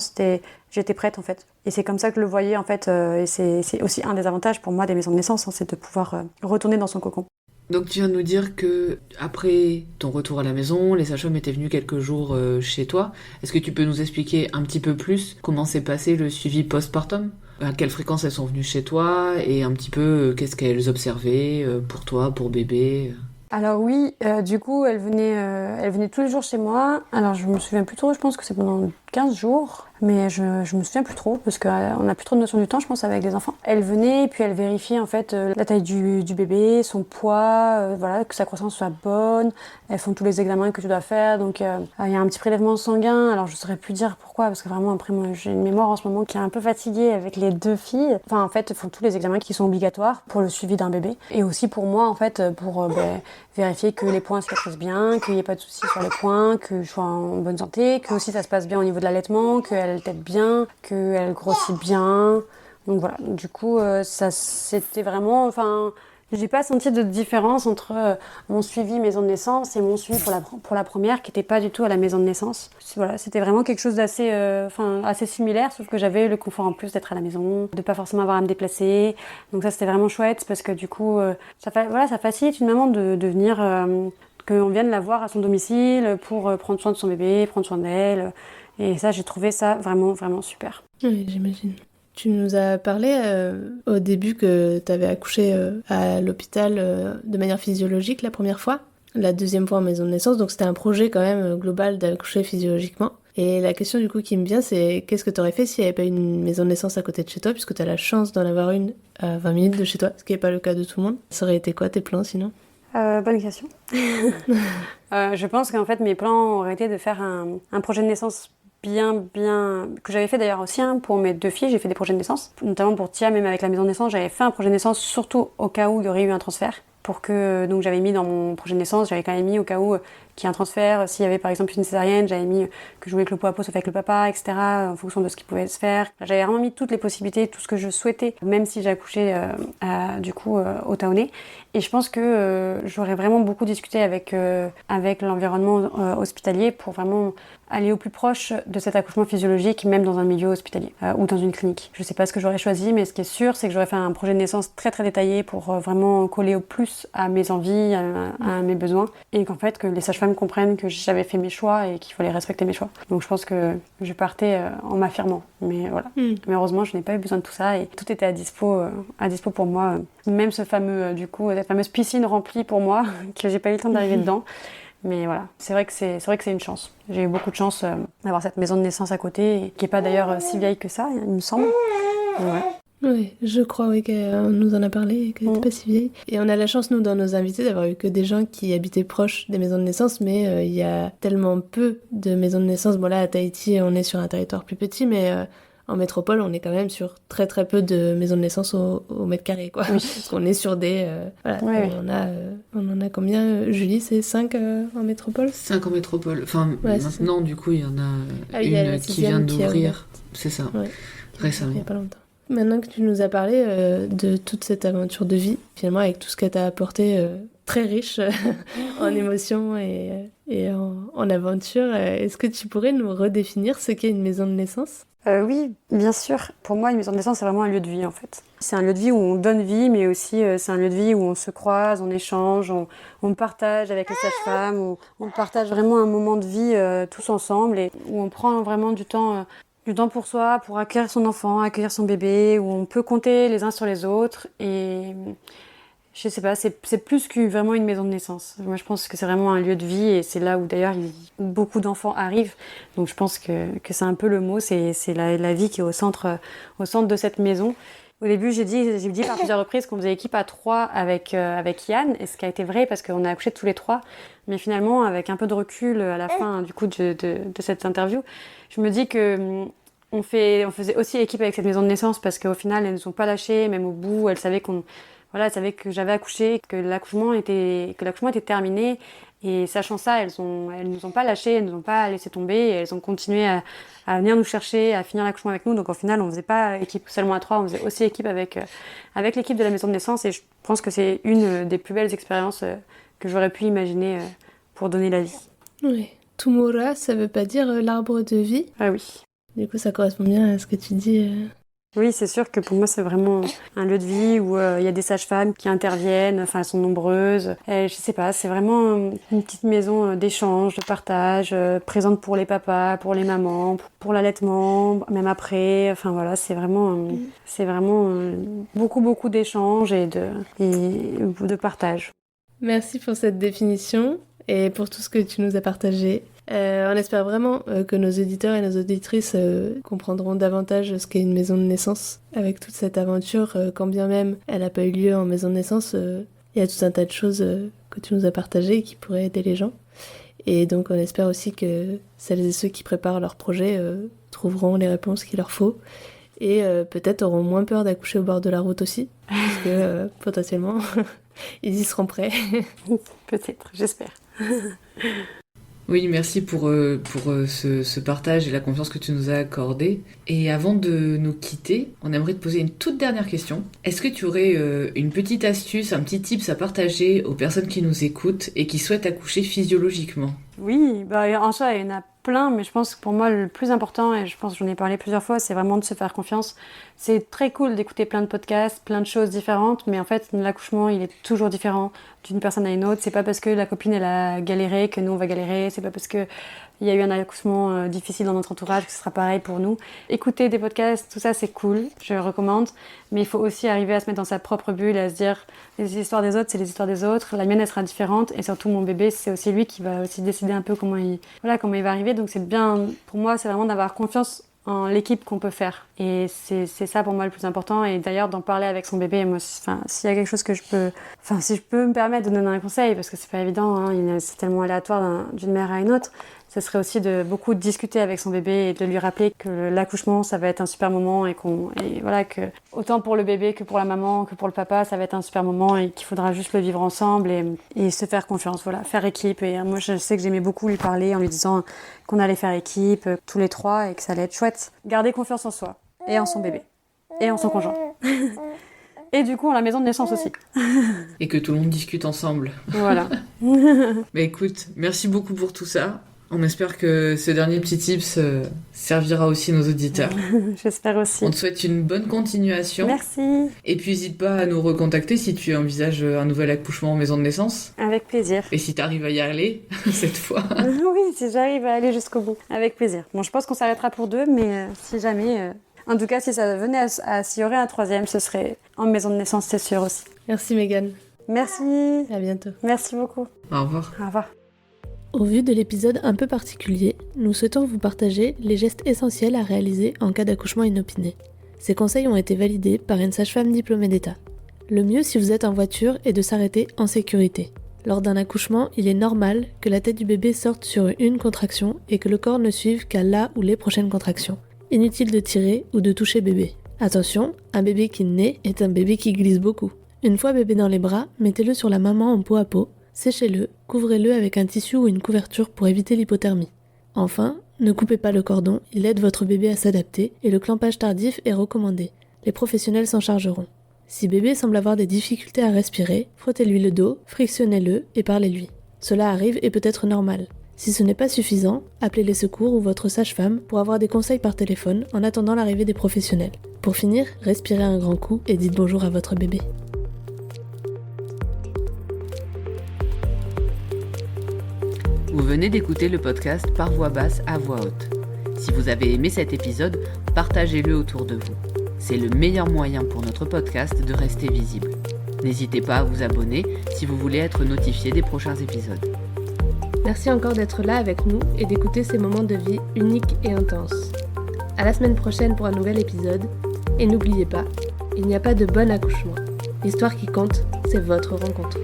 j'étais prête en fait. Et c'est comme ça que je le voyais en fait. Et c'est aussi un des avantages pour moi des maisons de naissance, c'est de pouvoir retourner dans son cocon. Donc tu viens de nous dire que après ton retour à la maison, les sages-femmes étaient venus quelques jours chez toi. Est-ce que tu peux nous expliquer un petit peu plus comment s'est passé le suivi postpartum? À quelle fréquence elles sont venues chez toi et un petit peu qu'est-ce qu'elles observaient pour toi, pour bébé? Alors oui, du coup, elle venait tous les jours chez moi. Alors je me souviens plus trop, je pense que c'est pendant 15 jours. Mais je me souviens plus trop, parce qu'on n'a plus trop de notion du temps, je pense, avec les enfants. Elle venait, et puis elle vérifiait en fait la taille du bébé, son poids, que sa croissance soit bonne. Elles font tous les examens que tu dois faire, donc il y a un petit prélèvement sanguin. Alors je saurais plus dire pourquoi, parce que vraiment après moi j'ai une mémoire en ce moment qui est un peu fatiguée avec les 2 filles. Enfin en fait, elles font tous les examens qui sont obligatoires pour le suivi d'un bébé. Et aussi pour moi en fait, pour vérifier que les points cicatrisent bien, qu'il n'y ait pas de soucis sur les points, que je sois en bonne santé, que aussi ça se passe bien au niveau de l'allaitement, qu'elle tète bien, qu'elle grossit bien. Donc voilà, du coup ça c'était vraiment, j'ai pas senti de différence entre mon suivi maison de naissance et mon suivi pour la première qui était pas du tout à la maison de naissance. Voilà, c'était vraiment quelque chose d'assez assez similaire, sauf que j'avais le confort en plus d'être à la maison, de pas forcément avoir à me déplacer. Donc ça c'était vraiment chouette parce que du coup ça facilite une maman de venir qu'on vienne la voir à son domicile pour prendre soin de son bébé, prendre soin d'elle. Et ça, j'ai trouvé ça vraiment, vraiment super. Oui, j'imagine. Tu nous as parlé au début que tu avais accouché à l'hôpital de manière physiologique la première fois, la deuxième fois en maison de naissance, donc c'était un projet quand même global d'accoucher physiologiquement. Et la question du coup qui me vient, c'est qu'est-ce que tu aurais fait s'il n'y avait pas une maison de naissance à côté de chez toi, puisque tu as la chance d'en avoir une à 20 minutes de chez toi, ce qui n'est pas le cas de tout le monde. Ça aurait été quoi tes plans sinon ? Bonne question. Je pense qu'en fait mes plans auraient été de faire un projet de naissance que j'avais fait d'ailleurs aussi pour mes 2 filles. J'ai fait des projets de naissance, notamment pour Tia, même avec la maison de naissance, j'avais fait un projet de naissance surtout au cas où il y aurait eu un transfert. Donc j'avais mis dans mon projet de naissance, j'avais quand même mis au cas où qu'il y ait un transfert, s'il y avait par exemple une césarienne, j'avais mis que je voulais que le pot à pot soit fait avec le papa, etc., en fonction de ce qui pouvait se faire. J'avais vraiment mis toutes les possibilités, tout ce que je souhaitais, même si j'ai accouché au Taoné. Et je pense que j'aurais vraiment beaucoup discuté avec l'environnement hospitalier pour vraiment aller au plus proche de cet accouchement physiologique, même dans un milieu hospitalier ou dans une clinique. Je sais pas ce que j'aurais choisi, mais ce qui est sûr, c'est que j'aurais fait un projet de naissance très très détaillé pour vraiment coller au plus à mes envies, à mes besoins, et qu'en fait que les sages-femmes comprennent que j'avais fait mes choix et qu'il fallait respecter mes choix. Donc je pense que je partais en m'affirmant, mais voilà. Mais heureusement, je n'ai pas eu besoin de tout ça et tout était à dispo pour moi. Même ce fameux, cette fameuse piscine remplie pour moi, que j'ai pas eu le temps d'arriver dedans. Mais voilà, c'est vrai que c'est une chance. J'ai eu beaucoup de chance d'avoir cette maison de naissance à côté, qui est pas d'ailleurs si vieille que ça, il me semble. Ouais. Oui, je crois qu'on nous en a parlé, qu'elle n'était pas si vieille. Et on a la chance, nous, dans nos invités, d'avoir eu que des gens qui habitaient proches des maisons de naissance, mais il y a tellement peu de maisons de naissance. Bon là, à Tahiti, on est sur un territoire plus petit, mais en métropole, on est quand même sur très très peu de maisons de naissance au mètre carré, quoi. Oui. Parce qu'on est sur des... on en a combien, Julie? C'est 5 en métropole? 5 en métropole. Enfin, maintenant, du coup, il y en a une qui vient d'ouvrir. C'est ça, récemment. Il n'y a pas longtemps. Maintenant que tu nous as parlé de toute cette aventure de vie, finalement, avec tout ce qu'elle t'a apporté, très riche en émotions et en aventures, est-ce que tu pourrais nous redéfinir ce qu'est une maison de naissance ? Oui, bien sûr. Pour moi, une maison de naissance, c'est vraiment un lieu de vie, en fait. C'est un lieu de vie où on donne vie, mais aussi c'est un lieu de vie où on se croise, on échange, on partage avec les sages-femmes, on partage vraiment un moment de vie tous ensemble et où on prend vraiment du temps pour soi, pour accueillir son enfant, accueillir son bébé, où on peut compter les uns sur les autres. Et je sais pas, c'est plus que vraiment une maison de naissance. Moi, je pense que c'est vraiment un lieu de vie et c'est là où d'ailleurs beaucoup d'enfants arrivent. Donc je pense que c'est un peu le mot, c'est la vie qui est au centre de cette maison. Au début, j'ai dit par plusieurs reprises qu'on faisait équipe à 3 avec Yann, et ce qui a été vrai parce qu'on a accouché tous les 3. Mais finalement, avec un peu de recul à la fin du coup de cette interview, je me dis que on faisait aussi équipe avec cette maison de naissance parce qu'au final, elles nous ont pas lâchés, même au bout, elles savaient elles savaient que j'avais accouché, que l'accouchement était terminé. Et sachant ça, elles nous ont pas lâchés, elles nous ont pas laissé tomber, et elles ont continué à venir nous chercher, à finir l'accouchement avec nous. Donc au final, on faisait pas équipe seulement à 3, on faisait aussi équipe avec l'équipe de la maison de naissance. Et je pense que c'est une des plus belles expériences que j'aurais pu imaginer pour donner la vie. Oui. Tumura, ça veut pas dire l'arbre de vie? Ah oui. Du coup, ça correspond bien à ce que tu dis. Oui, c'est sûr que pour moi, c'est vraiment un lieu de vie où il y a des sages-femmes qui interviennent, enfin, elles sont nombreuses. Et, je sais pas, c'est vraiment une petite maison d'échange, de partage, présente pour les papas, pour les mamans, pour l'allaitement, même après. Enfin voilà, c'est vraiment beaucoup, beaucoup d'échanges et de partage. Merci pour cette définition et pour tout ce que tu nous as partagé. On espère vraiment que nos auditeurs et nos auditrices comprendront davantage ce qu'est une maison de naissance avec toute cette aventure, quand bien même elle n'a pas eu lieu en maison de naissance. Il y a tout un tas de choses que tu nous as partagées et qui pourraient aider les gens. Et donc on espère aussi que celles et ceux qui préparent leur projet trouveront les réponses qu'il leur faut et peut-être auront moins peur d'accoucher au bord de la route aussi, parce que potentiellement ils y seront prêts. Peut-être, j'espère. Oui, merci pour ce partage et la confiance que tu nous as accordée. Et avant de nous quitter, on aimerait te poser une toute dernière question. Est-ce que tu aurais une petite astuce, un petit tips à partager aux personnes qui nous écoutent et qui souhaitent accoucher physiologiquement ? Oui, en soi, il y en a plein, mais je pense que pour moi, le plus important, et je pense que j'en ai parlé plusieurs fois, c'est vraiment de se faire confiance. C'est très cool d'écouter plein de podcasts, plein de choses différentes, mais en fait, l'accouchement, il est toujours différent d'une personne à une autre. C'est pas parce que la copine, elle a galéré que nous, on va galérer. C'est pas parce que il y a eu un accouchement difficile dans notre entourage que ce sera pareil pour nous. Écouter des podcasts, tout ça, c'est cool, je le recommande. Mais il faut aussi arriver à se mettre dans sa propre bulle, à se dire les histoires des autres, c'est les histoires des autres. La mienne, elle sera différente. Et surtout, mon bébé, c'est aussi lui qui va aussi décider un peu comment il va arriver. Donc c'est bien, pour moi, c'est vraiment d'avoir confiance en l'équipe qu'on peut faire. Et c'est ça pour moi le plus important. Et d'ailleurs, d'en parler avec son bébé, moi, s'il y a quelque chose que si je peux me permettre de donner un conseil, parce que c'est pas évident, c'est tellement aléatoire d'une mère à une autre, Ce serait aussi de beaucoup discuter avec son bébé et de lui rappeler que l'accouchement, ça va être un super moment et voilà, que autant pour le bébé que pour la maman, que pour le papa, ça va être un super moment et qu'il faudra juste le vivre ensemble et se faire confiance, voilà, faire équipe. Et moi, je sais que j'aimais beaucoup lui parler en lui disant qu'on allait faire équipe, tous les trois, et que ça allait être chouette. Garder confiance en soi et en son bébé et en son conjoint. Et du coup, à la maison de naissance aussi. Et que tout le monde discute ensemble. Voilà. Bah écoute, merci beaucoup pour tout ça. On espère que ce dernier petit tips servira aussi nos auditeurs. J'espère aussi. On te souhaite une bonne continuation. Merci. Et puis n'hésite pas à nous recontacter si tu envisages un nouvel accouchement en maison de naissance. Avec plaisir. Et si t'arrives à y aller, cette fois. Oui, si j'arrive à aller jusqu'au bout. Avec plaisir. Bon, je pense qu'on s'arrêtera pour 2, mais si jamais... En tout cas, si ça venait s'il y aurait un 3e, ce serait en maison de naissance, c'est sûr aussi. Merci Mégane. Merci. À bientôt. Merci beaucoup. Au revoir. Au revoir. Au vu de l'épisode un peu particulier, nous souhaitons vous partager les gestes essentiels à réaliser en cas d'accouchement inopiné. Ces conseils ont été validés par une sage-femme diplômée d'État. Le mieux si vous êtes en voiture est de s'arrêter en sécurité. Lors d'un accouchement, il est normal que la tête du bébé sorte sur une contraction et que le corps ne suive qu'à la ou les prochaines contractions. Inutile de tirer ou de toucher bébé. Attention, un bébé qui naît est un bébé qui glisse beaucoup. Une fois bébé dans les bras, mettez-le sur la maman en peau à peau, séchez-le, couvrez-le avec un tissu ou une couverture pour éviter l'hypothermie. Enfin, ne coupez pas le cordon, il aide votre bébé à s'adapter et le clampage tardif est recommandé. Les professionnels s'en chargeront. Si bébé semble avoir des difficultés à respirer, frottez-lui le dos, frictionnez-le et parlez-lui. Cela arrive et peut être normal. Si ce n'est pas suffisant, appelez les secours ou votre sage-femme pour avoir des conseils par téléphone en attendant l'arrivée des professionnels. Pour finir, respirez un grand coup et dites bonjour à votre bébé. Vous venez d'écouter le podcast Par voix basse à voix haute. Si vous avez aimé cet épisode, partagez-le autour de vous. C'est le meilleur moyen pour notre podcast de rester visible. N'hésitez pas à vous abonner si vous voulez être notifié des prochains épisodes. Merci encore d'être là avec nous et d'écouter ces moments de vie uniques et intenses. À la semaine prochaine pour un nouvel épisode. Et n'oubliez pas, il n'y a pas de bon accouchement. L'histoire qui compte, c'est votre rencontre.